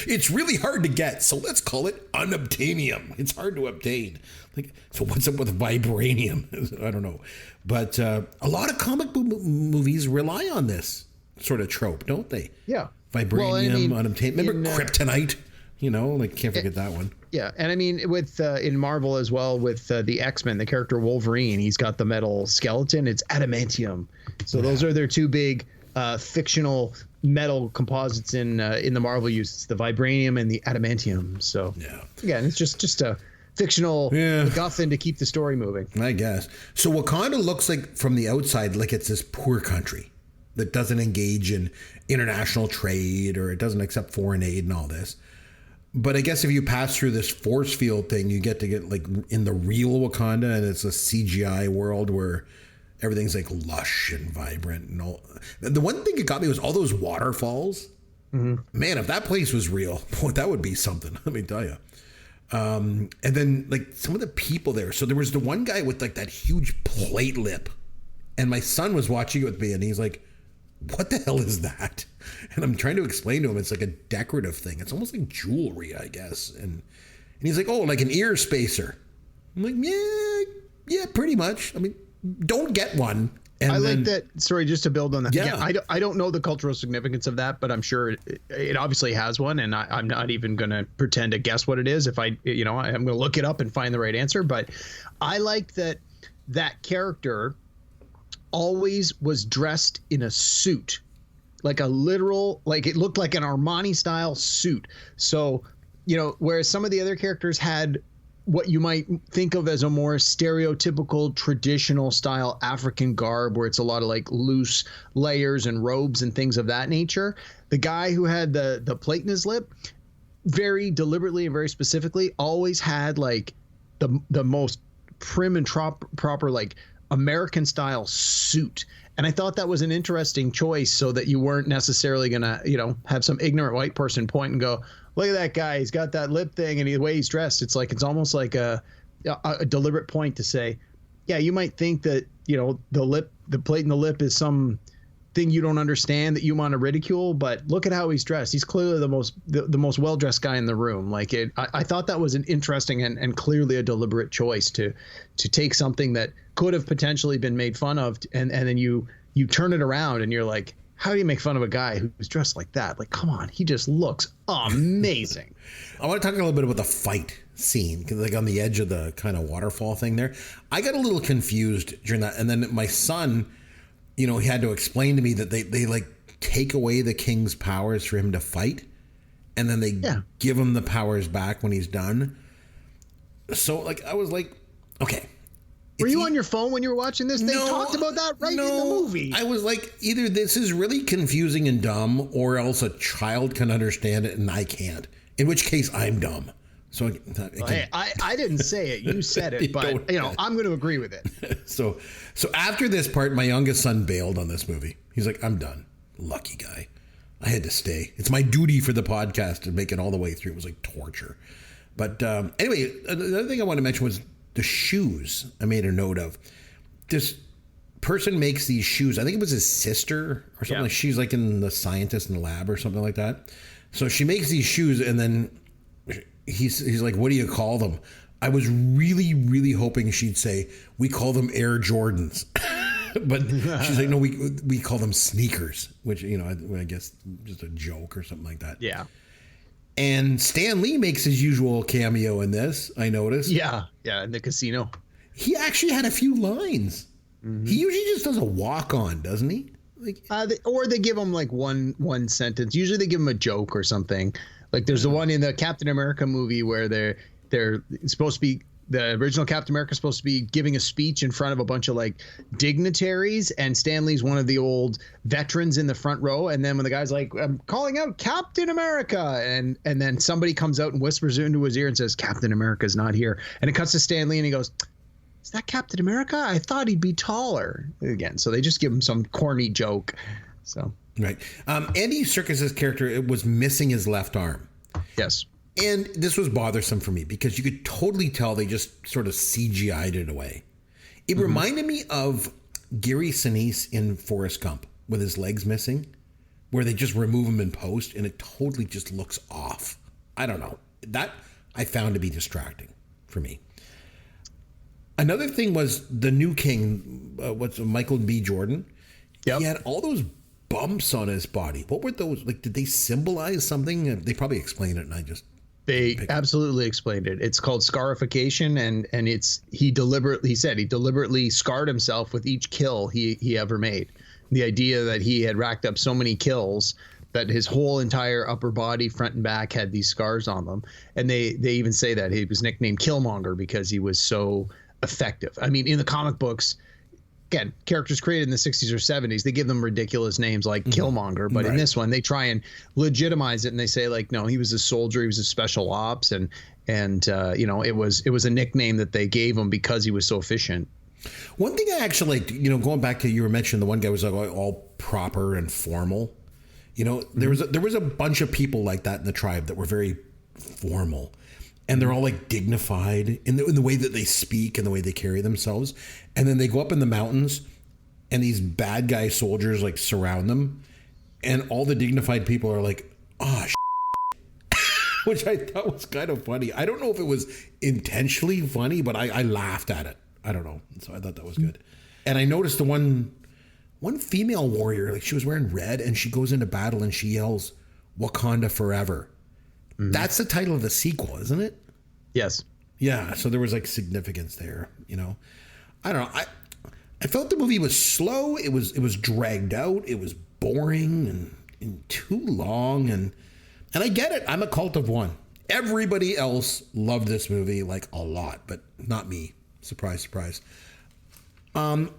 It's really hard to get, so let's call it unobtainium. It's hard to obtain. Like, so what's up with vibranium? I don't know, but a lot of comic book movies rely on this sort of trope, don't they? Yeah, vibranium, unobtainium. Remember kryptonite? You know, like can't forget that one. Yeah, and I mean with in Marvel as well with the X-Men, the character Wolverine, he's got the metal skeleton. It's adamantium. So those are their two big fictional metal composites in the Marvel use. It's the vibranium and the adamantium. So again, it's just a fictional MacGuffin to keep the story moving. I guess. So Wakanda looks like from the outside like it's this poor country that doesn't engage in international trade or it doesn't accept foreign aid and all this. But I guess if you pass through this force field thing, you get like in the real Wakanda, and it's a CGI world where everything's like lush and vibrant and all. The one thing that got me was all those waterfalls. Mm-hmm. Man, if that place was real, boy, that would be something. Let me tell you. And then like some of the people there. So there was the one guy with like that huge plate lip, and my son was watching it with me, and he's like, "What the hell is that?" And I'm trying to explain to him it's like a decorative thing. It's almost like jewelry, I guess. And he's like, "Oh, like an ear spacer." I'm like, yeah, pretty much. I mean, don't get one. And I like that. Sorry, just to build on that. Yeah. I don't know the cultural significance of that, but I'm sure it obviously has one, and I'm not even going to pretend to guess what it is. If I'm going to look it up and find the right answer. But I like that character always was dressed in a suit, like a literal, like it looked like an Armani style suit. So, whereas some of the other characters had what you might think of as a more stereotypical traditional style African garb, where it's a lot of like loose layers and robes and things of that nature. The guy who had the plate in his lip, very deliberately and very specifically, always had like the most prim and proper like American style suit. And I thought that was an interesting choice, so that you weren't necessarily gonna, have some ignorant white person point and go, "Look at that guy, he's got that lip thing and the way he's dressed." It's almost like a deliberate point to say, yeah, you might think that, the plate in the lip is some thing you don't understand that you want to ridicule, but look at how he's dressed. He's clearly the most well-dressed guy in the room. I thought that was an interesting and clearly a deliberate choice to take something that could have potentially been made fun of, and then you turn it around and you're like, how do you make fun of a guy who's dressed like that? Like, come on, he just looks amazing. I want to talk a little bit about the fight scene, because like on the edge of the kind of waterfall thing there, I got a little confused during that. And then my son, he had to explain to me that they like take away the king's powers for him to fight, and then they give him the powers back when he's done. So like, I was like, okay. Were you on your phone when you were watching this? They talked about that in the movie. I was like, either this is really confusing and dumb, or else a child can understand it and I can't. In which case, I'm dumb. So again, I didn't say it. You said it, but I'm going to agree with it. So after this part, my youngest son bailed on this movie. He's like, "I'm done." Lucky guy. I had to stay. It's my duty for the podcast to make it all the way through. It was like torture. But anyway, another thing I want to mention was the shoes. I made a note of. This person makes these shoes. I think it was his sister or something. Yeah. Like she's like in the scientist in the lab or something like that. So she makes these shoes, and then he's like, "What do you call them?" I was really, really hoping she'd say, "We call them Air Jordans." But she's like, "No, we call them sneakers," which, I guess just a joke or something like that. Yeah. And Stan Lee makes his usual cameo in this, I noticed. Yeah, in the casino. He actually had a few lines. Mm-hmm. He usually just does a walk-on, doesn't he? Like, or they give him like one sentence. Usually they give him a joke or something. Like there's the one in the Captain America movie where they're supposed to be, the original Captain America is supposed to be giving a speech in front of a bunch of like dignitaries, and Stan Lee's one of the old veterans in the front row. And then when the guy's like, "I'm calling out Captain America," and then somebody comes out and whispers into his ear and says, "Captain America's not here." And it cuts to Stan Lee and he goes, "Is that Captain America? I thought he'd be taller." Again, so they just give him some corny joke. So right. Andy Serkis's character was missing his left arm. Yes. And this was bothersome for me because you could totally tell they just sort of CGI'd it away. It reminded me of Gary Sinise in Forrest Gump with his legs missing, where they just remove him in post and it totally just looks off. I don't know. That I found to be distracting for me. Another thing was the new king, Michael B. Jordan. Yep. He had all those bumps on his body. What were those? Like, did they symbolize something? They probably explained it, and They absolutely explained it. It's called scarification, and he deliberately scarred himself with each kill he ever made. The idea that he had racked up so many kills that his whole entire upper body, front and back, had these scars on them. And they even say that he was nicknamed Killmonger because he was so effective. I mean, in the comic books, again, characters created in the 60s or 70s, they give them ridiculous names like Killmonger, but in this one they try and legitimize it, and they say like, no, he was a soldier, he was a special ops, and it was a nickname that they gave him because he was so efficient. One thing I actually liked, going back to, you were mentioning the one guy was like all proper and formal. There was a bunch of people like that in the tribe that were very formal. and they're all like dignified in the way that they speak and the way they carry themselves. And then they go up in the mountains and these bad guy soldiers like surround them. And all the dignified people are like, oh, which I thought was kind of funny. I don't know if it was intentionally funny, but I laughed at it. I don't know. So I thought that was good. And I noticed the one female warrior, like she was wearing red and she goes into battle and she yells, Wakanda forever. Mm-hmm. That's the title of the sequel, isn't it? Yes. Yeah. So there was like significance there, you know. I don't know. I felt the movie was slow. It was dragged out. It was boring and too long. And I get it. I'm a cult of one. Everybody else loved this movie like a lot, but not me. Surprise, surprise. One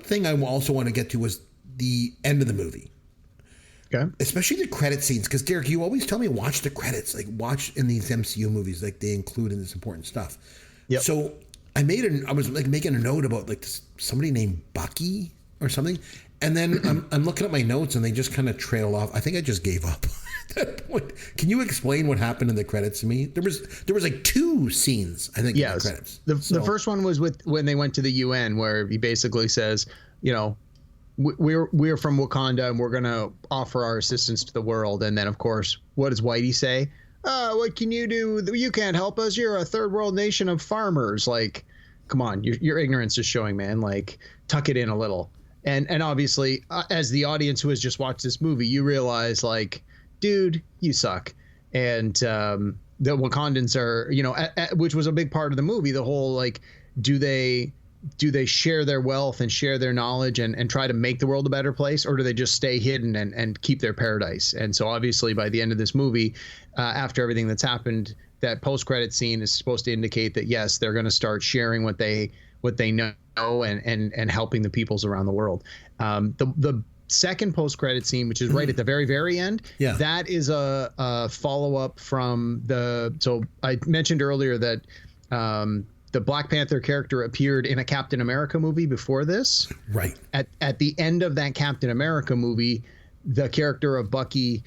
thing I also want to get to was the end of the movie. Okay. Especially the credit scenes, because Derek, you always tell me watch the credits, like watch in these MCU movies, like they include in this important stuff. Yep. So I was like making a note about like somebody named Bucky or something, and then I'm looking at my notes and they just kind of trail off. I think I just gave up at that point. Can you explain what happened in the credits to me? There was like 2 scenes, I think, in the credits. The first one was when they went to the UN, where he basically says, you know, we're from Wakanda and we're going to offer our assistance to the world. And then, of course, what does Whitey say? What can you do? You can't help us. You're a third world nation of farmers. Like, come on, your ignorance is showing, man. Like, tuck it in a little. And obviously, as the audience who has just watched this movie, you realize, like, dude, you suck. And the Wakandans are, you know, which was a big part of the movie. The whole, like, do they share their wealth and share their knowledge and try to make the world a better place, or do they just stay hidden and keep their paradise? And so obviously by the end of this movie, after everything that's happened, that post-credit scene is supposed to indicate that, yes, they're going to start sharing what they know and helping the peoples around the world. The second post-credit scene, which is right at the very, very end, that is a follow-up from so I mentioned earlier that the Black Panther character appeared in a Captain America movie before this. Right. At the end of that Captain America movie, the character of Bucky,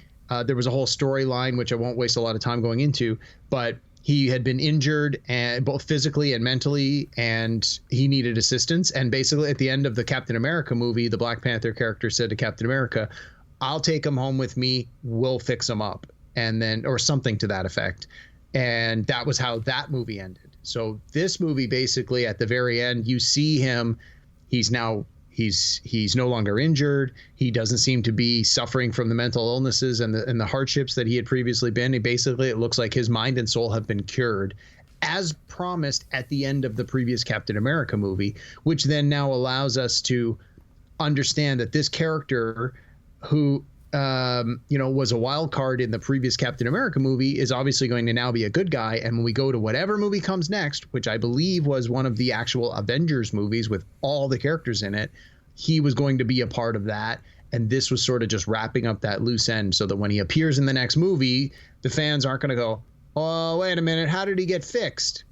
there was a whole storyline, which I won't waste a lot of time going into, but he had been injured and both physically and mentally, and he needed assistance. And basically at the end of the Captain America movie, the Black Panther character said to Captain America, I'll take him home with me. We'll fix him up. And then, or something to that effect. And that was how that movie ended. So this movie, basically at the very end, you see him, he's no longer injured. He doesn't seem to be suffering from the mental illnesses and the hardships that he had previously been. It looks like his mind and soul have been cured, as promised at the end of the previous Captain America movie, which then now allows us to understand that this character who was a wild card in the previous Captain America movie is obviously going to now be a good guy. And when we go to whatever movie comes next, which I believe was one of the actual Avengers movies with all the characters in it, he was going to be a part of that. And this was sort of just wrapping up that loose end so that when he appears in the next movie, the fans aren't going to go, oh, wait a minute, how did he get fixed?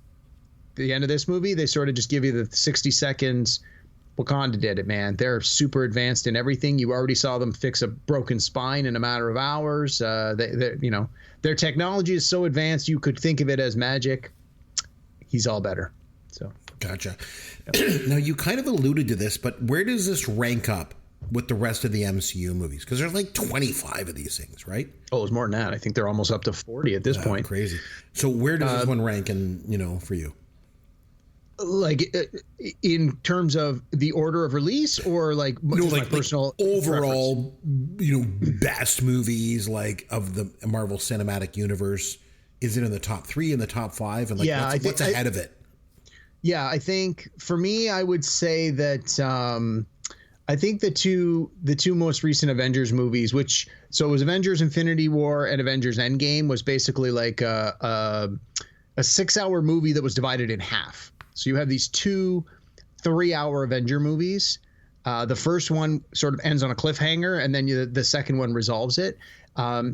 At the end of this movie, they sort of just give you the 60 seconds. Wakanda did it, man. They're super advanced in everything. You already saw them fix a broken spine in a matter of hours. Their technology is so advanced you could think of it as magic. He's all better. So gotcha. Yep. Now you kind of alluded to this, but where does this rank up with the rest of the MCU movies? Because there's like 25 of these things, right? Oh, it's more than that. I think they're almost up to 40 at this point. Crazy. So where does this one rank for you? Like in terms of the order of release, or like my personal overall, best movies like of the Marvel Cinematic Universe? Is it in the top 3, in the top 5, and what's ahead of it? Yeah, I think for me, I would say that I think the two most recent Avengers movies, so it was Avengers Infinity War and Avengers Endgame, was basically like a 6-hour movie that was divided in half. So you have these 2 3-hour Avenger movies. The first one sort of ends on a cliffhanger, and then the second one resolves it.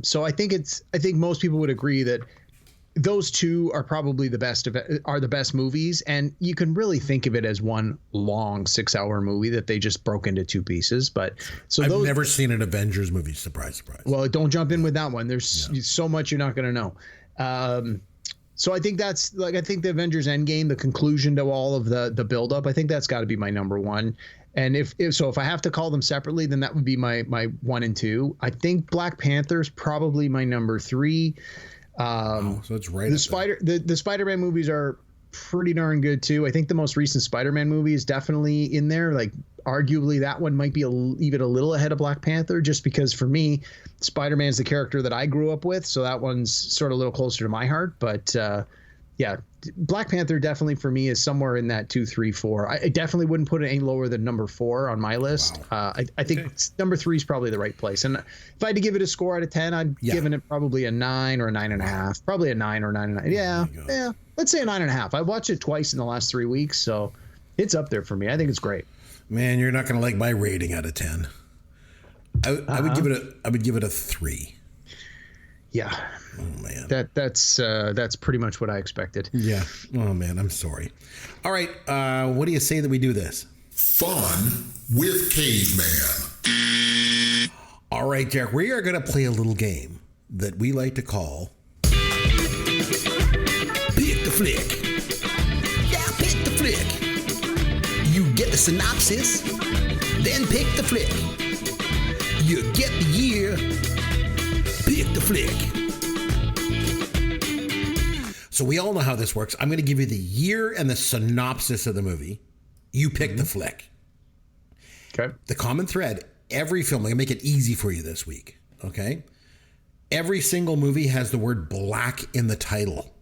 So I think most people would agree that those 2 are probably the best movies, and you can really think of it as one long 6-hour movie that they just broke into 2 pieces. But I've never seen an Avengers movie. Surprise, surprise. Well, don't jump in with that one. There's so much you're not going to know. So I think that's like, I think the Avengers Endgame, the conclusion to all of the buildup, I think that's got to be my number one. And if I have to call them separately, then that would be my 1 and 2. I think Black Panther's probably my number 3. So it's right. The Spider-Man movies are pretty darn good too. I think the most recent Spider-Man movie is definitely in there. Like arguably that one might be even a little ahead of Black Panther, just because for me, Spider-Man's the character that I grew up with. So that one's sort of a little closer to my heart. But yeah, Black Panther definitely for me is somewhere in that 2, 3, 4. I definitely wouldn't put it any lower than number 4 on my list. Wow. I think number 3 is probably the right place. And if I had to give it a score out of 10, I'd given it probably a 9 or a 9.5. Probably a 9 or 9.5. Yeah. Let's say a 9.5. I watched it twice in the last 3 weeks, so it's up there for me. I think it's great. Man, you're not going to like my rating out of 10. I would give it a 3. Yeah. Oh man. That's pretty much what I expected. Yeah. Oh man, I'm sorry. All right. What do you say that we do this? Fun with Caveman. All right, Jack. We are going to play a little game that we like to call Pick the Flick. Yeah, pick the flick. You get the synopsis, then pick the flick. You get the year, pick the flick. So we all know how this works. I'm going to give you the year and the synopsis of the movie. You pick the flick. Okay. The common thread, every film, I'm going to make it easy for you this week. Okay. Every single movie has the word black in the title.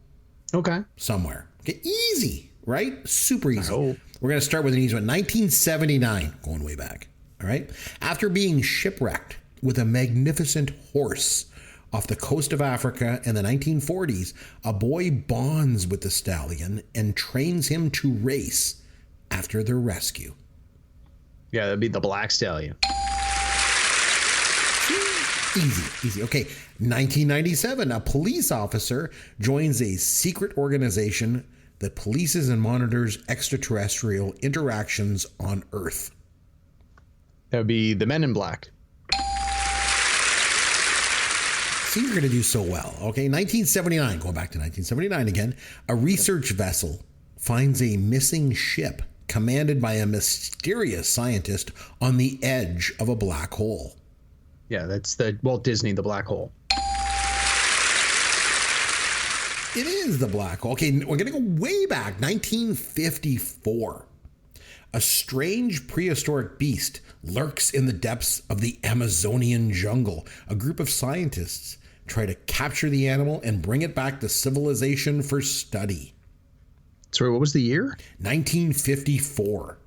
Okay. Somewhere. Okay. Easy, right? Super easy. Oh. We're going to start with an easy one. 1979, going way back. All right. After being shipwrecked with a magnificent horse off the coast of Africa in the 1940s, a boy bonds with the stallion and trains him to race after their rescue. Yeah, that'd be the Black Stallion. Easy. Okay. 1997, a police officer joins a secret organization that polices and monitors extraterrestrial interactions on Earth. That would be the Men in Black. See, you're going to do so well. Okay, 1979, going back to 1979 again, a research vessel finds a missing ship commanded by a mysterious scientist on the edge of a black hole. Yeah, that's the Walt Disney, the Black Hole. It is the black hole. Okay, we're going to go way back, 1954. A strange prehistoric beast lurks in the depths of the Amazonian jungle. A group of scientists try to capture the animal and bring it back to civilization for study. Sorry, what was the year? 1954.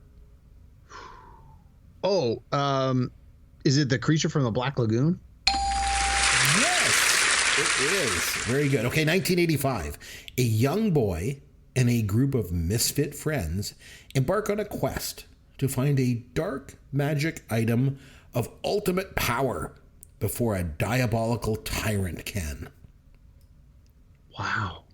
Oh, is it the creature from the Black Lagoon? Yes, it is. Very good. Okay, 1985. A young boy and a group of misfit friends embark on a quest to find a dark magic item of ultimate power before a diabolical tyrant can. Wow.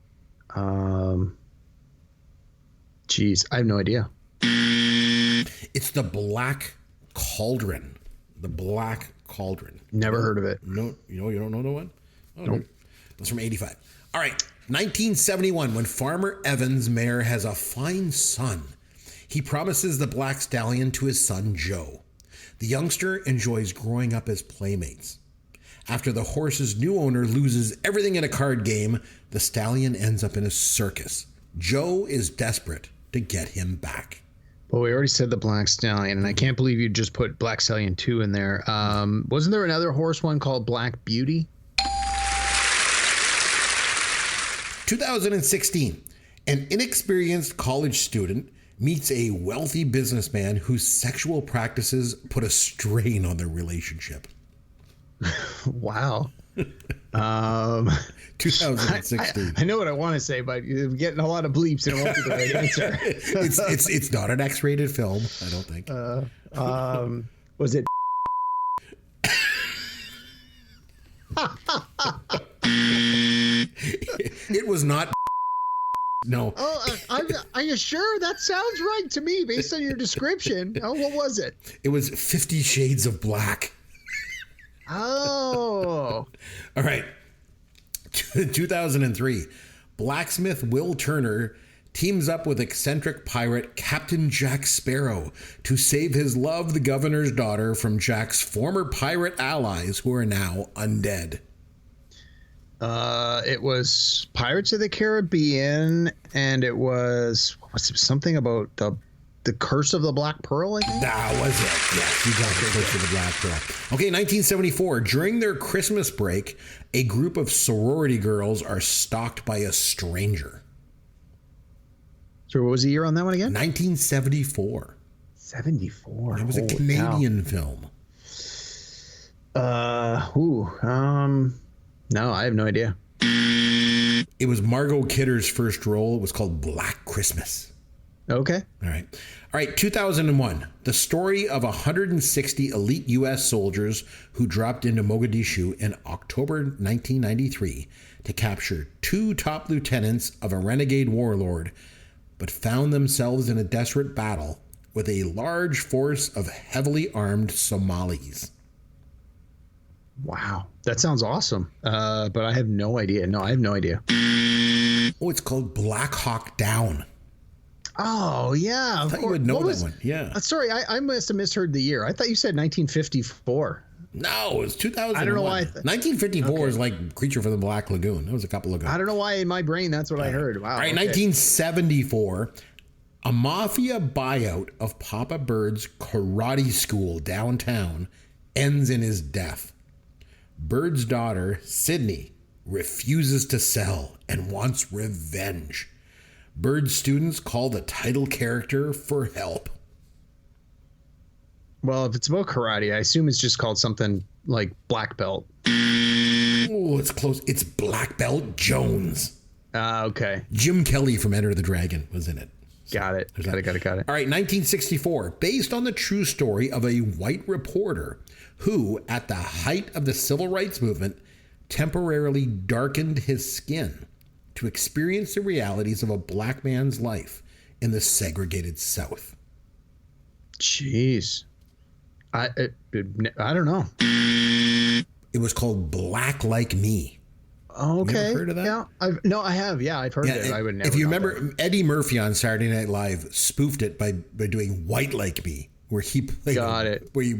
Geez, I have no idea. It's the Black Cauldron. The Black Cauldron. Never heard of it. No, you don't know the one? Oh, Nope. That's from 85. All right. 1971, when Farmer Evans' mare has a fine son, he promises the Black Stallion to his son, Joe. The youngster enjoys growing up as playmates. After the horse's new owner loses everything in a card game, the stallion ends up in a circus. Joe is desperate to get him back. Well, we already said the Black Stallion, and I can't believe you just put Black Stallion 2 in there. Wasn't there another horse one called Black Beauty? 2016, an inexperienced college student meets a wealthy businessman whose sexual practices put a strain on their relationship. Wow. 2016. I know what I want to say, but you're getting a lot of bleeps and it won't be the right answer. It's not an X-rated film, I don't think. Was it? It was not. No. Oh, are you sure? That sounds right to me based on your description. Oh, what was it? It was 50 Shades of Black. Oh. All right. 2003. blacksmith Will Turner teams up with eccentric pirate Captain Jack Sparrow to save his love, the governor's daughter, from Jack's former pirate allies who are now undead. It was Pirates of the Caribbean, and it was something about the Curse of the Black Pearl, I think? That was it. Yes, you got the Curse of the Black Pearl. Okay, 1974. During their Christmas break, a group of sorority girls are stalked by a stranger. So what was the year on that one again? 1974. 74. It was a Canadian film. No, I have no idea. It was Margot Kidder's first role. It was called Black Christmas. Okay. All right, 2001. The story of 160 elite U.S. soldiers who dropped into Mogadishu in October 1993 to capture 2 top lieutenants of a renegade warlord, but found themselves in a desperate battle with a large force of heavily armed Somalis. Wow. That sounds awesome. But I have no idea. No, I have no idea. Oh, it's called Black Hawk Down. Oh, yeah. I thought you would know that one. Yeah. Sorry, I must have misheard the year. I thought you said 1954. No, it was 2001. I don't know why. 1954 is like Creature from the Black Lagoon. That was a couple ago. I don't know why in my brain that's what I heard. Wow. All right, 1974. A mafia buyout of Papa Bird's karate school downtown ends in his death. Bird's daughter, Sydney, refuses to sell and wants revenge. Bird's students call the title character for help. Well, if it's about karate, I assume it's just called something like Black Belt. Oh, it's close. It's Black Belt Jones. Okay. Jim Kelly from Enter the Dragon was in it. Got it. Got it. All right, 1964. Based on the true story of a white reporter who, at the height of the civil rights movement, temporarily darkened his skin to experience the realities of a black man's life in the segregated South. Jeez. I don't know. It was called Black Like Me. Okay. You ever heard of that? Yeah. I have. Yeah, I've heard it. I would never. If you remember, Eddie Murphy on Saturday Night Live spoofed it by doing White Like Me, where he played. Got it. Where he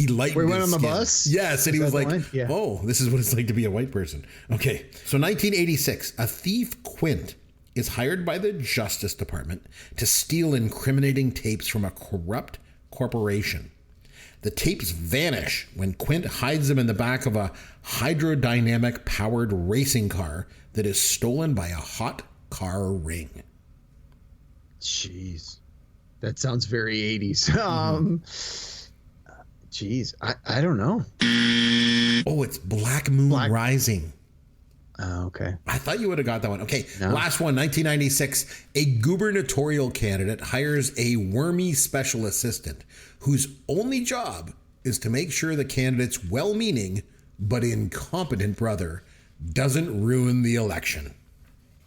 lightened. Where he went on the skin. bus. Yes, and he was like, yeah. "Oh, this is what it's like to be a white person." Okay, so 1986, a thief Quint is hired by the Justice Department to steal incriminating tapes from a corrupt corporation. The tapes vanish when Quint hides them in the back of a hydrodynamic powered racing car that is stolen by a hot car ring. Jeez. That sounds very 80s. Jeez. I don't know. Oh, it's Black Moon Rising. Okay. I thought you would have got that one. Okay, no. Last one, 1996. A gubernatorial candidate hires a wormy special assistant whose only job is to make sure the candidate's well-meaning but incompetent brother doesn't ruin the election.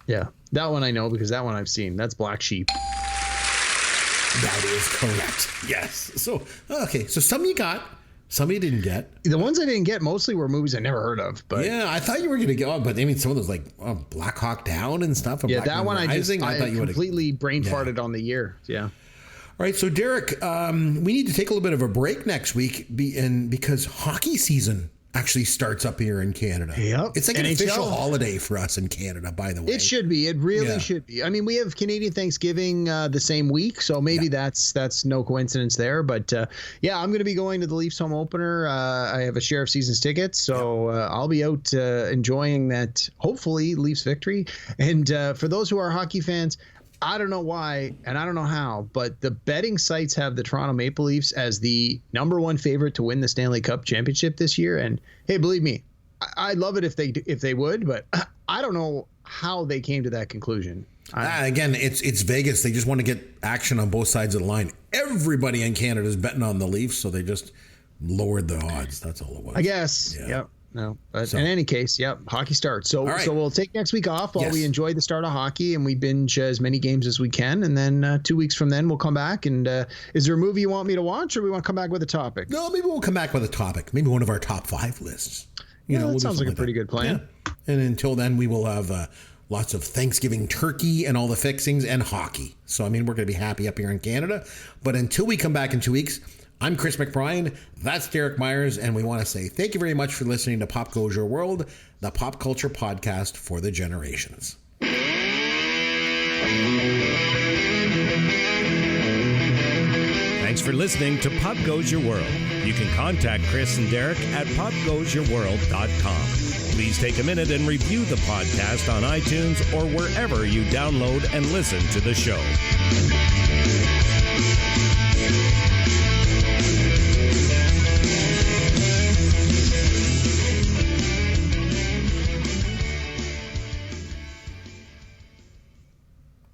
Yeah, that one I know because that one I've seen. That's Black Sheep. That is correct. Yes. So, okay, so some you got. Some you didn't get. The ones I didn't get mostly were movies I never heard of. But yeah, I thought you were going to get, but I mean, some of those like Black Hawk Down and stuff. Yeah, Black that one Rising, I thought you would completely brain farted on the year. Yeah. All right, so Derek, we need to take a little bit of a break next week because hockey season actually starts up here in Canada. Yep. It's like an official holiday for us in Canada, by the way. It should be. It really should be. I mean, we have Canadian Thanksgiving the same week, so maybe that's no coincidence there. But yeah, I'm going to be going to the Leafs home opener. I have a share of season's tickets, so I'll be out enjoying that, hopefully, Leafs victory. And for those who are hockey fans, I don't know why, and I don't know how, but the betting sites have the Toronto Maple Leafs as the #1 favorite to win the Stanley Cup championship this year. And hey, believe me, I'd love it if they would, but I don't know how they came to that conclusion. Again, it's Vegas. They just want to get action on both sides of the line. Everybody in Canada is betting on the Leafs, so they just lowered the odds. That's all it was. I guess. Yeah. Yep. No, but in any case, hockey starts. So we'll take next week off while we enjoy the start of hockey and we binge as many games as we can. And then 2 weeks from then, we'll come back. And is there a movie you want me to watch, or we want to come back with a topic? No, maybe we'll come back with a topic. Maybe one of our top 5 lists. That sounds like a pretty good plan. Yeah. And until then, we will have lots of Thanksgiving turkey and all the fixings and hockey. So, I mean, we're going to be happy up here in Canada. But until we come back in 2 weeks, I'm Chris McBrien. That's Derek Myers. And we want to say thank you very much for listening to Pop Goes Your World, the pop culture podcast for the generations. Thanks for listening to Pop Goes Your World. You can contact Chris and Derek at popgoesyourworld.com. Please take a minute and review the podcast on iTunes or wherever you download and listen to the show.